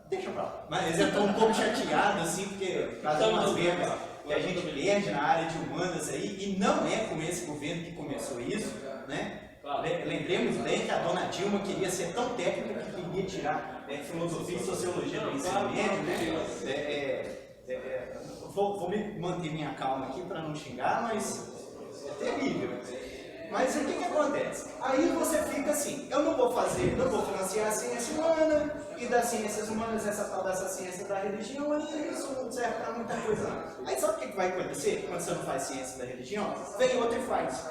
Deixa pra lá. Mas eu estou um pouco chateado, assim, porque faz umas verbas que a gente perde na área de humanas aí, e não é com esse governo que começou isso, né? Lembremos bem que a dona Dilma queria ser tão técnica que queria tirar filosofia e sociologia do ensino médio, né? Vou me manter minha calma aqui para não xingar, mas é terrível. Mas o que acontece? Aí você fica assim, eu não vou financiar a ciência humana, e das ciências humanas, essa tal dessa ciência da religião, aí isso não serve para muita coisa não. Aí sabe o que vai acontecer quando você não faz ciência da religião? Vem outro e faz.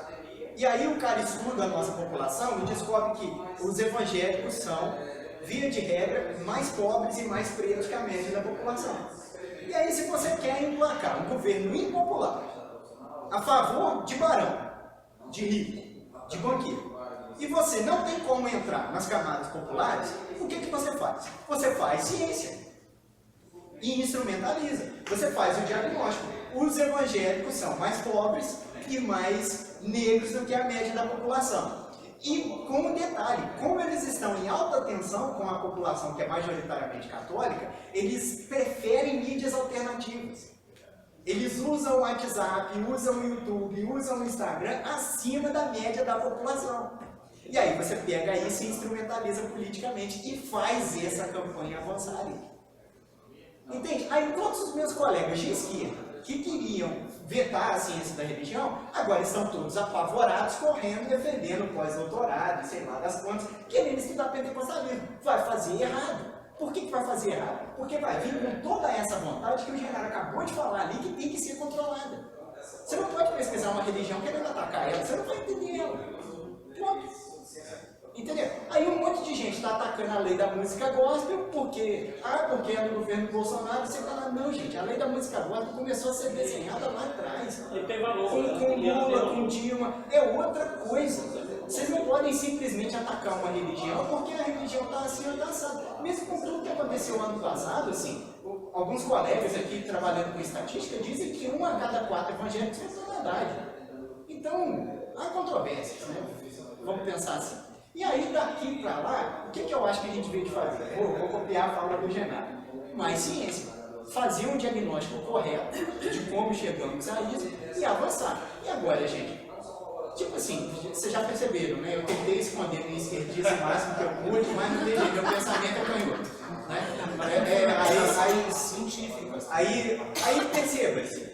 E aí o cara estuda a nossa população e descobre que os evangélicos são, via de regra, mais pobres e mais pretos que a média da população. E aí se você quer emplacar um governo impopular, a favor de barão, de rico, de banqueiro, e você não tem como entrar nas camadas populares, o que você faz? Você faz ciência e instrumentaliza. Você faz o diagnóstico. Os evangélicos são mais pobres e mais negros do que a média da população. E com um detalhe, como eles estão em alta tensão com a população que é majoritariamente católica, eles preferem mídias alternativas. Eles usam o WhatsApp, usam o YouTube, usam o Instagram acima da média da população. E aí você pega isso e instrumentaliza politicamente e faz essa campanha avançar. Entende? Aí todos os meus colegas de esquerda que queriam vetar a ciência da religião, agora estão todos apavorados, correndo, defendendo pós-doutorado, sei lá das quantas, querendo estudar pentecostalismo. Vai fazer errado. Por que vai fazer errado? Porque vai vir com toda essa vontade que o Genaro acabou de falar ali, que tem que ser controlada. Você não pode pesquisar uma religião querendo atacar ela, você não vai entender ela. Pronto. Entendeu? Aí um monte de gente está atacando a lei da música gospel porque é no governo Bolsonaro, você fala, não gente, a lei da música gospel começou a ser desenhada lá atrás. Ele tem valor. Com Lula, com Dilma, é outra coisa. Vocês não podem simplesmente atacar uma religião porque a religião está assim ou está assada. Mesmo com tudo que aconteceu ano passado, assim, alguns colegas aqui trabalhando com estatística dizem que 1 a cada 4 evangélicos é verdade. Então, há controvérsias, né? Vamos pensar assim. E aí, daqui para lá, o que eu acho que a gente veio de fazer? Vou copiar a fala do Genaro. Mais ciência. Fazer um diagnóstico correto de como chegamos a isso e avançar. E agora, gente? Tipo assim, vocês já perceberam, né? Eu tentei esconder minha esquerdismo o máximo que eu pude, mas não tem jeito, meu pensamento é canhoto. Né? Aí científico. Aí perceba-se.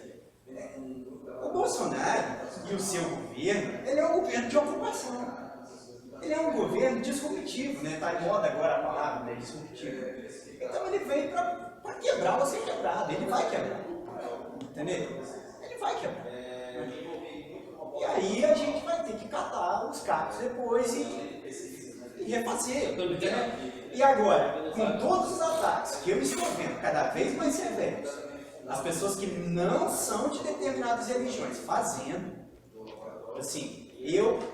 O Bolsonaro e o seu governo, ele é um governo de ocupação. Ele é um governo disruptivo, né? Está em moda agora a palavra, né? Disruptivo. Então ele veio para quebrar ou ser quebrado. Ele vai quebrar. Entendeu? Ele vai quebrar. E aí a gente vai ter que catar os cabos depois e refazer. E agora, com todos os ataques que eu estou vendo cada vez mais severos, as pessoas que não são de determinadas religiões fazendo, assim,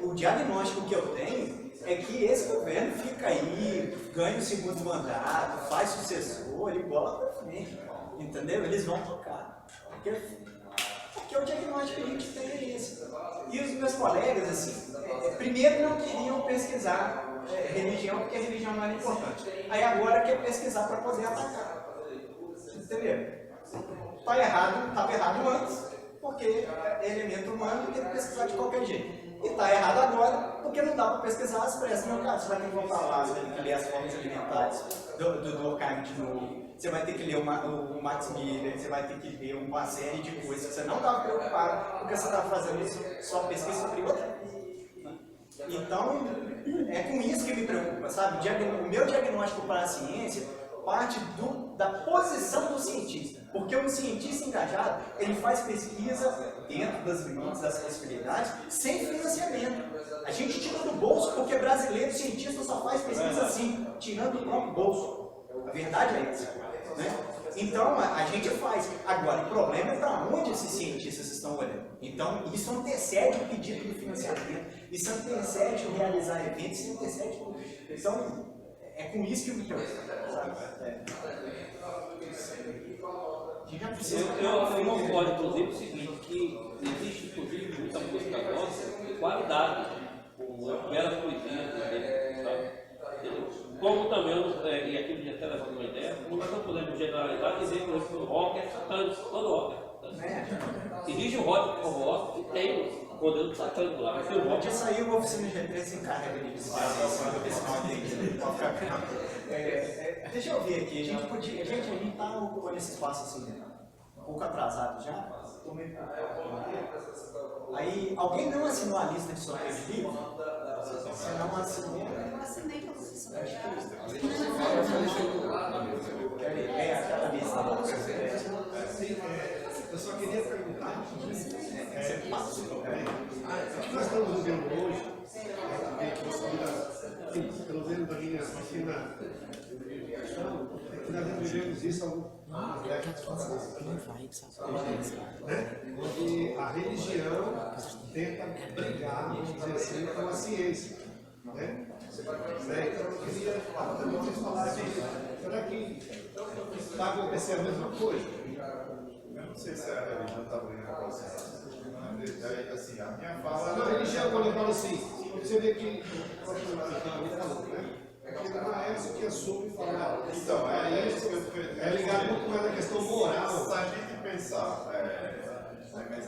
o diagnóstico que eu tenho é que esse governo fica aí, ganha o segundo mandato, faz sucessor e bola pra frente. Entendeu? Eles vão tocar. Porque o diagnóstico que a gente tem é esse. E os meus colegas, assim, primeiro não queriam pesquisar religião, porque a religião não era importante. Aí agora quer pesquisar para poder atacar. Entendeu? Estava errado antes, porque é elemento humano e tem que pesquisar de qualquer jeito. E está errado agora, porque não dá para pesquisar as pressas. Meu cara, você vai ter que voltar lá, você vai ter que ler as formas alimentares do Durkheim de novo. Você vai ter que ler o Max Miller, você vai ter que ler uma série de coisas que você não estava preocupado, porque você estava fazendo isso, só pesquisa sobre outra Então, é com isso que me preocupa, sabe? O meu diagnóstico para a ciência parte da posição do cientista. Porque um cientista engajado, ele faz pesquisa dentro das limites, das possibilidades, sem financiamento. A gente tira do bolso porque brasileiro cientista só faz pesquisa assim, tirando do próprio bolso. A verdade é essa, né? Então, a gente faz. Agora, o problema é para onde esses cientistas estão olhando. Então, isso antecede o pedido do financiamento, isso antecede o realizar eventos, isso antecede tudo. Então, é com isso que eu me preocupo. Eu concordo, inclusive, o seguinte, que existe, inclusive, muita música nossa de qualidade, como bela poesia, sabe? Como também, e aqui eu já até levando uma ideia, como nós não podemos generalizar e dizer que o rock é satânico, todo rock é satânico. Existe o rock que tem o modelo satânico lá, mas tem o rock. Já saiu o Oficina G3 sem carrega de deixa eu ver aqui, a gente está ocupando esse espaço assim, um pouco atrasado já. Aí, alguém não assinou a lista de sorteio de livro? Você não assinou? Eu assinei para você sortear. Aquela lista. Eu só queria perguntar, o que nós estamos vivendo hoje, pelo menos da minha pequena questão, é que nós vivemos isso há algumas décadas passadas. Onde a religião tenta brigar, vamos dizer assim, com a ciência. Né? Então eu queria também vocês falassem, será que está acontecendo a mesma coisa? Eu não sei se a religião está brigando com você. Assim, a minha fala. Na religião, quando eu falo assim, você vê que o próprio Marcelo falou, né? É que não é essa que assume falar. Então, é isso que eu é ligado muito mais à questão moral. Se a gente pensar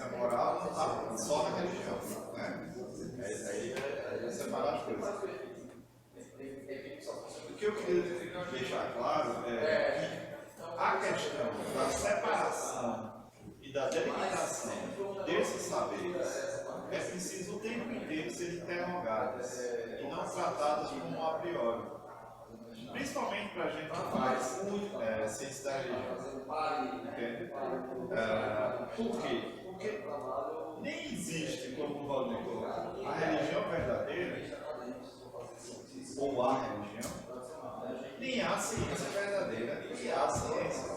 a moral, não está só na religião. Né? Aí separar as coisas. O que eu queria deixar claro é que a questão da separação e da delimitação desses saberes é preciso o tempo inteiro ser interrogadas e não tratadas como a priori. Principalmente para a gente que faz ciência da religião. Entende? Por quê? Porque nem existe, como o Valdir colocou, a religião verdadeira, ou a religião, nem há ciência verdadeira e há ciência.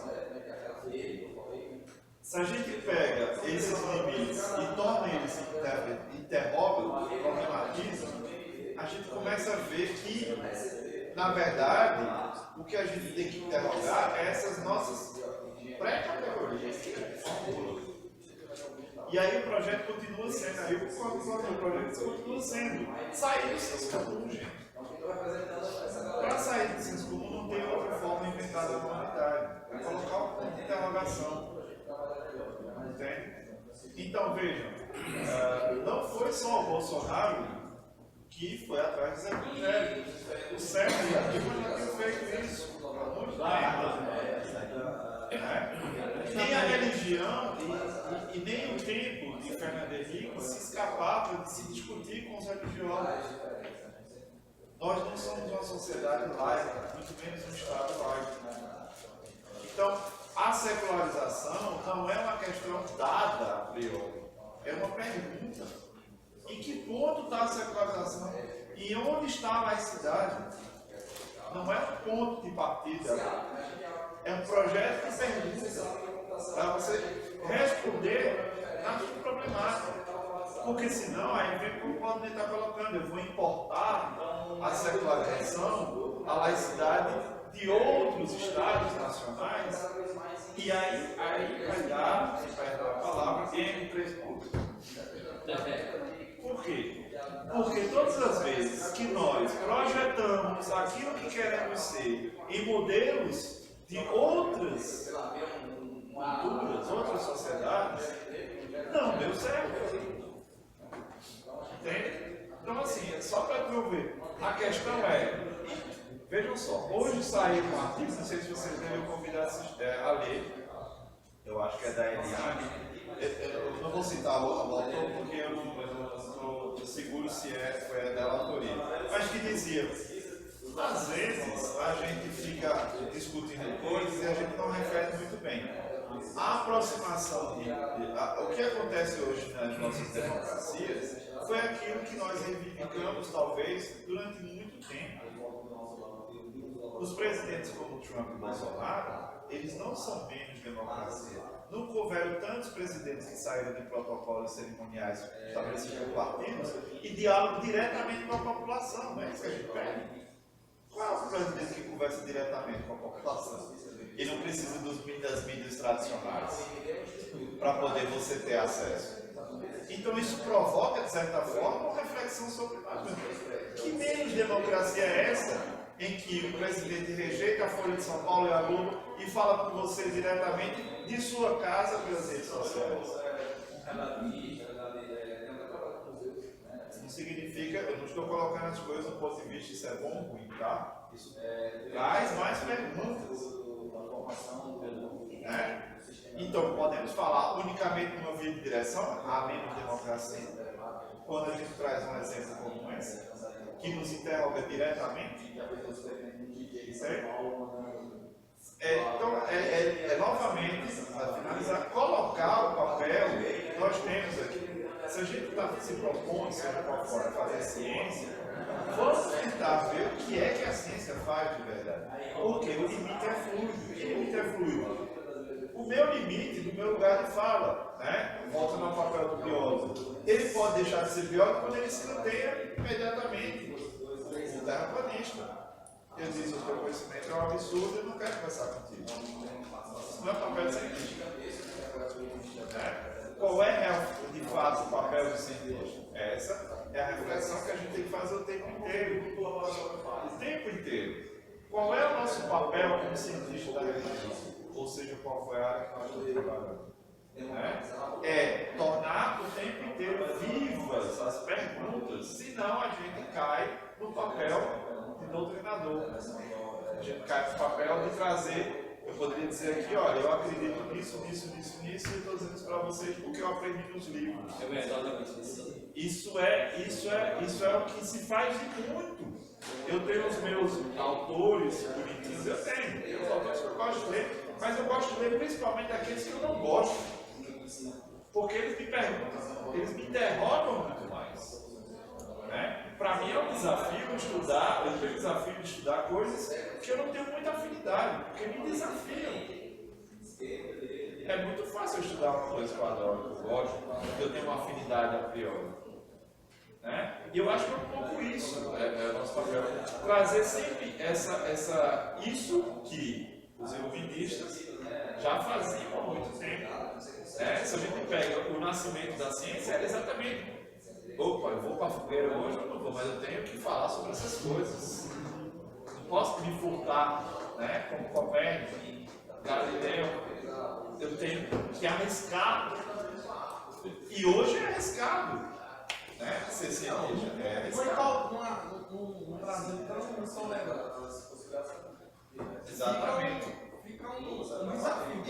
Se a gente pega esses limites e torna eles interrógados, problematizam, a gente começa a ver que, na verdade, o que a gente tem que interrogar é essas nossas pré-categorias que formulam. E aí o projeto continua sendo, aí eu concordo com o projeto continua sendo sair do senso comum, gente. Para sair do senso comum não tem outra forma inventada na humanidade. É colocar um ponto de interrogação. Entende? Então vejam, não foi só o Bolsonaro que foi atrás dos evangélicos. O Sérgio já tinha feito isso há muito tempo. Nem a religião e nem o tempo de Fernando Henrique se escapava de se discutir com os religiosos. Nós não somos uma sociedade laica, muito menos um Estado laico. Então, a secularização não é uma questão dada a priori, é uma pergunta. Em que ponto está a secularização? E onde está a laicidade? Não é um ponto de partida, é um projeto de pergunta para você responder na sua problemática. Porque senão, aí vem como o Valdemir está colocando, eu vou importar a secularização, a laicidade de outros estados nacionais, e aí vai dar, perdão a palavra, M3 pontos. Por quê? Porque todas as vezes que nós projetamos aquilo que queremos ser em modelos de outras culturas, outras sociedades, não deu certo. Entende? Então, assim, só para tu ver, a questão é, vejam só, hoje saiu um artigo, não sei se vocês devem convidar a ler, eu acho que é da Eliane, eu não vou citar o autor porque eu seguro se foi dela autoria, mas que dizia, às vezes a gente fica discutindo coisas e a gente não reflete muito bem. A aproximação o que acontece hoje nas nossas democracias foi aquilo que nós reivindicamos, talvez, durante muito tempo. Os presidentes como Trump e Bolsonaro, eles não são menos democracia. Nunca houveram tantos presidentes que saíram de protocolos cerimoniais estabelecidos por partidos e dialogam diretamente com a população, não é isso que a gente pede? Qual é o presidente que conversa diretamente com a população? E não precisa das mídias tradicionais para poder você ter acesso. Então isso provoca, de certa forma, uma reflexão sobre que menos democracia é essa em que o presidente rejeita a Folha de São Paulo e a Globo e fala com você diretamente de sua casa pelas redes sociais. Isso não significa, eu não estou colocando as coisas do ponto de vista, isso é bom ou ruim, tá? Isso traz mais perguntas. Então, podemos falar unicamente numa via de direção, há menos democracia, quando a gente traz um exemplo como esse, que nos interroga diretamente, então, novamente, para finalizar, colocar o papel, nós temos aqui, se a gente está se propondo, seja qual for, a fazer ciência, vamos tentar ver o que é que a ciência faz de verdade, porque o limite é fluido. Que limite é fluido? O meu limite, do meu lugar de fala, né? Voltando ao papel do biólogo, ele pode deixar de ser biólogo quando ele se mantenha imediatamente o terraplanista. Ele diz: o teu conhecimento é um absurdo, eu não quero conversar contigo. Isso não é papel de cientista. Qual é, de fato, o papel do cientista? Essa é a reflexão que a gente tem que fazer o tempo inteiro. O tempo inteiro. Qual é o nosso papel como cientista da religião? Ou seja, qual foi a área que nós estamos trabalhando? É tornar o tempo inteiro vivas as perguntas, senão a gente cai no papel de doutrinador. A gente cai no papel de trazer, eu poderia dizer aqui, olha, eu acredito nisso, e estou dizendo isso para vocês porque eu aprendi nos livros. É verdade. Isso é o que se faz de muito. Eu tenho os meus autores bonitinhos, eu tenho os autores que eu gosto de ler, mas eu gosto de ler principalmente aqueles que eu não gosto, porque eles me perguntam, eles me interrogam muito mais. Para mim é um desafio estudar, eu tenho o desafio de estudar coisas que eu não tenho muita afinidade, porque me desafiam. É muito fácil eu estudar uma coisa que eu adoro, que eu gosto, porque eu tenho uma afinidade a priori. E eu acho que é um pouco isso, é o nosso papel, trazer sempre isso que os iluministas já faziam há muito tempo. Se a gente pega o nascimento da ciência, era exatamente: opa, eu vou para a fogueira hoje, eu não vou, mas eu tenho que falar sobre essas coisas. Não posso me furtar, como Copérnico, Galileu, eu tenho que arriscar. E hoje é arriscado. Ser cientista é arriscado. No Brasil, então, são levadas. Exatamente. Fica um desafio.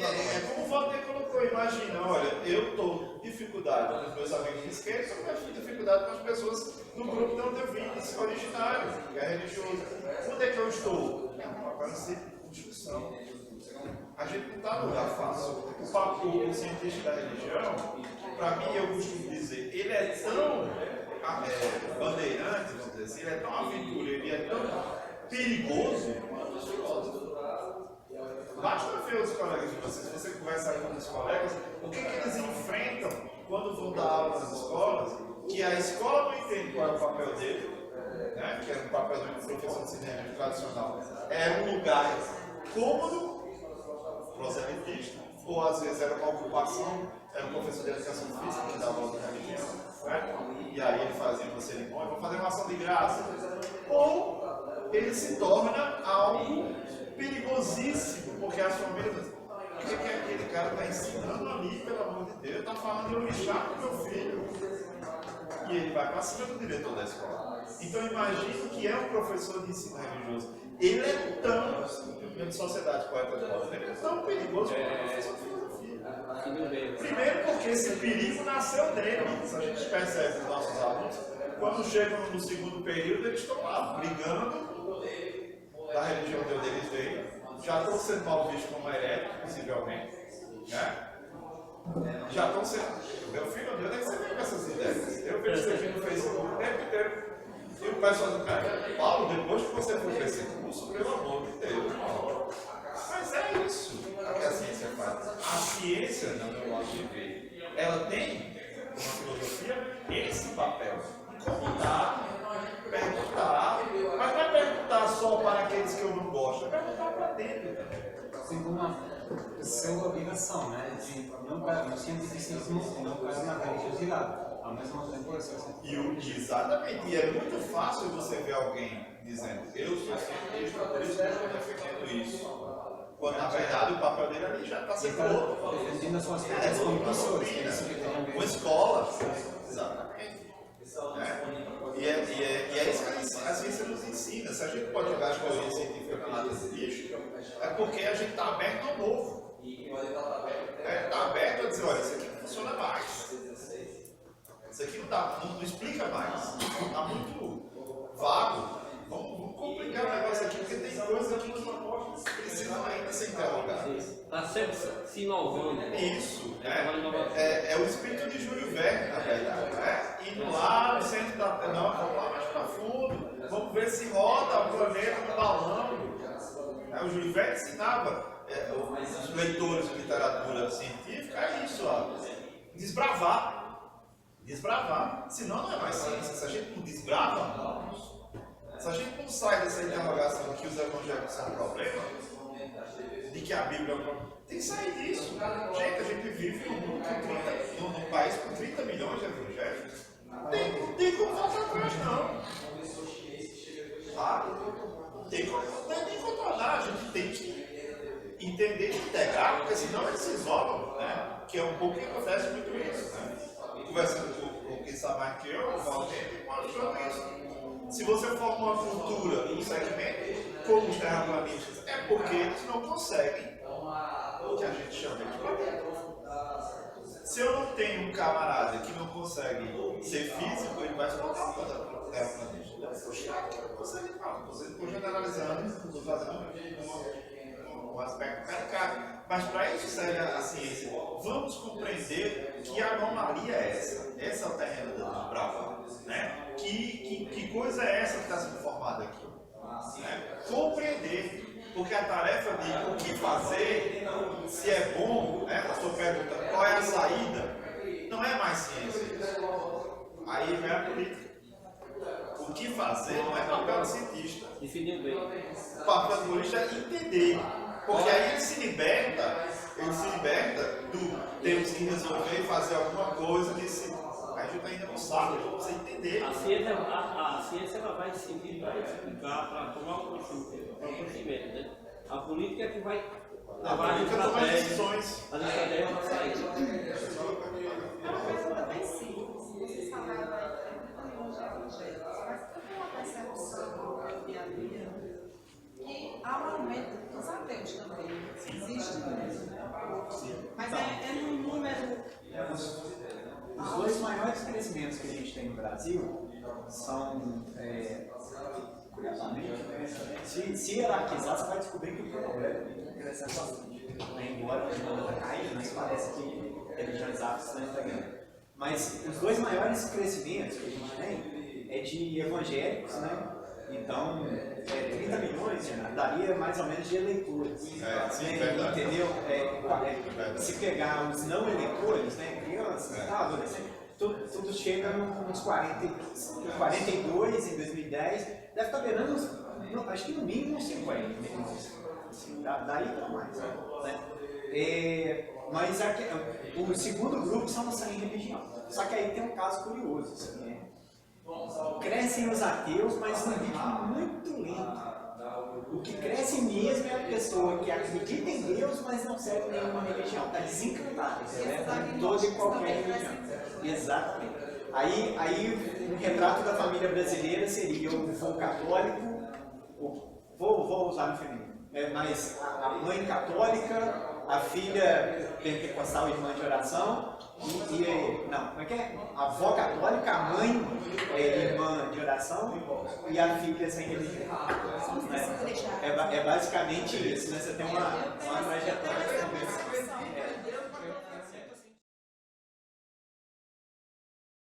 Como o Walter colocou, imagina, olha, eu estou com dificuldade com os meus amigos de esquerda, eu tenho dificuldade com as pessoas do grupo de onde eu vim, originário, que é religioso. Onde é que eu estou? É um papel de construção. A gente não está no lugar fácil. O cientista da religião, para mim, eu costumo dizer, ele é tão bandeirante, vamos dizer assim, ele é tão aventureiro, ele é tão perigoso quanto os filósofos. Basta ver os colegas de vocês, se você conversar com os colegas, o que eles enfrentam quando vão dar aula nas escolas, que a escola não entende qual é o papel dele, que era o papel do professor de cinema tradicional. Era um lugar cômodo, proselitista, ou às vezes era uma ocupação, era um professor de educação física que dava aula de religião, e aí ele fazia uma cerimônia, vamos fazer uma ação de graça. Ou ele se torna algo perigosíssimo, porque as famílias dizem: o que aquele cara está ensinando ali, pelo amor de Deus? Está falando de eu lixar com meu filho. E ele vai para cima do diretor da escola. Então imagine que é um professor de ensino religioso. Ele é tão, de sociedade poeta de moda, ele é tão perigoso como um professor de filosofia. Primeiro porque esse perigo nasceu dele. Se a gente percebe os nossos alunos, Quando chegam no segundo período, eles estão lá brigando da religião de onde eles veio, já estão sendo mal vistos como heréticos, possivelmente, né? Já estão sendo. Meu filho, de onde é que você vem com essas ideias? Eu vejo isso aqui no Facebook o tempo inteiro. E o pessoal do cara, Paulo, depois que você for para esse curso, pelo amor de Deus, Paulo. Mas é isso que a ciência faz. A ciência, no meu modo de ver, ela tem uma filosofia esse papel. Incomodar, perguntar, mas não é perguntar só para aqueles que eu não gosto, é perguntar para dentro também. Tem uma sua obrigação, né? De não cair no cientificismo e não cair na religiosidade. Ao mesmo tempo, Exatamente, e é muito fácil você ver alguém dizendo eu sou cientista, por isso que eu estou defendendo isso. Quando na verdade o papel dele ali já está sendo outro. defendendo as suas coisas como pessoas. Que é isso que tem a ver. Com escola, exatamente. Né? E é isso que a ciência nos ensina. Se a gente pode jogar as teorias científicas na lata de lixo, é porque a gente está aberto ao novo. Está aberto a dizer, olha, isso aqui não funciona mais. Isso aqui não explica mais. Está muito vago. Vamos complicar o negócio aqui, porque tem coisas aqui que precisam ainda ser interrogadas. Está sempre se inovando. Isso, é o espírito de Júlio Verne, na verdade. Né? Indo lá no centro da Terra, não, vamos lá mais para fundo, vamos ver se roda o planeta no balão. O Júlio Verne ensinava os leitores de literatura científica, é isso, ó, desbravar. Desbravar, senão não é mais ciência. Se a gente não desbrava, se a gente não sai dessa interrogação que os evangelhos são um problema, de que a Bíblia é um problema, tem que sair disso. Gente, a gente vive num país com 30 milhões de evangélicos. Tem como voltar atrás, não. Sabe? Tem nem contornar, a gente tem que entender e integrar, porque senão eles se isolam, né? Que é um pouco que acontece muito isso, né? Conversando com quem sabe mais que eu, o Valdir, mostrando isso. Se você forma uma cultura, um segmento, como os terraplanistas, é porque eles não conseguem o que a gente chama de planeta. Se eu não tenho um camarada que não consegue ser físico, ele vai se botar para terraplanista. Você não, estou generalizando, estou fazendo um aspecto mercado. Mas para isso serve a ciência. Vamos compreender que anomalia é essa. Essa é o terreno do bravo. Né? Que coisa é essa que está sendo formada aqui? Né? Compreender. Porque a tarefa de o que fazer, se é bom, né? A sua pergunta, qual é a saída, não é mais ciência. Aí vem a política. O que fazer não é papel do cientista. Definiu bem. O papel do cientista é entender. Porque aí ele se liberta do temos que resolver e fazer alguma coisa desse. A gente ainda não sabe, a gente precisa entender. A ciência ela vai seguir, vai explicar para tomar o conhecimento, né? A política é que vai levar as estratégias para sair. É uma coisa também simples. Vocês falaram aí de evangélicos, mas eu tenho uma percepção no meu dia a dia que há um aumento dos ateus também. Existe mesmo, né? Mas é num número. Os dois maiores crescimentos que a gente tem no Brasil são, curiosamente, se hierarquizar, você vai descobrir que o problema cresce bastante. Embora a demanda está caindo, mas parece que religiões afro está ganhando. Mas os dois maiores crescimentos que a gente tem é de evangélicos, né? Então, 30 milhões daria mais ou menos de eleitores. Entendeu? Se pegar os não eleitores, né, crianças, adolescentes, tudo chega nos 42 em 2010, deve estar beirando, acho que no mínimo uns 50 milhões. Daí para mais. Né? Mas o segundo grupo são os sem religião. Só que aí tem um caso curioso. Assim, né? Crescem os ateus, mas num ritmo muito lento. O que cresce mesmo é a pessoa que acredita em Deus, mas não segue nenhuma religião. Está desencantada. Toda e qualquer religião. Exatamente. Aí o retrato da família brasileira seria o vô católico, vou usar no feminino, mas a mãe católica, a filha pentecostal irmã de oração, não, como é que é? A avó católica, a mãe irmã de oração e a filha sem religião. É basicamente isso, né? Você tem uma trajetória também.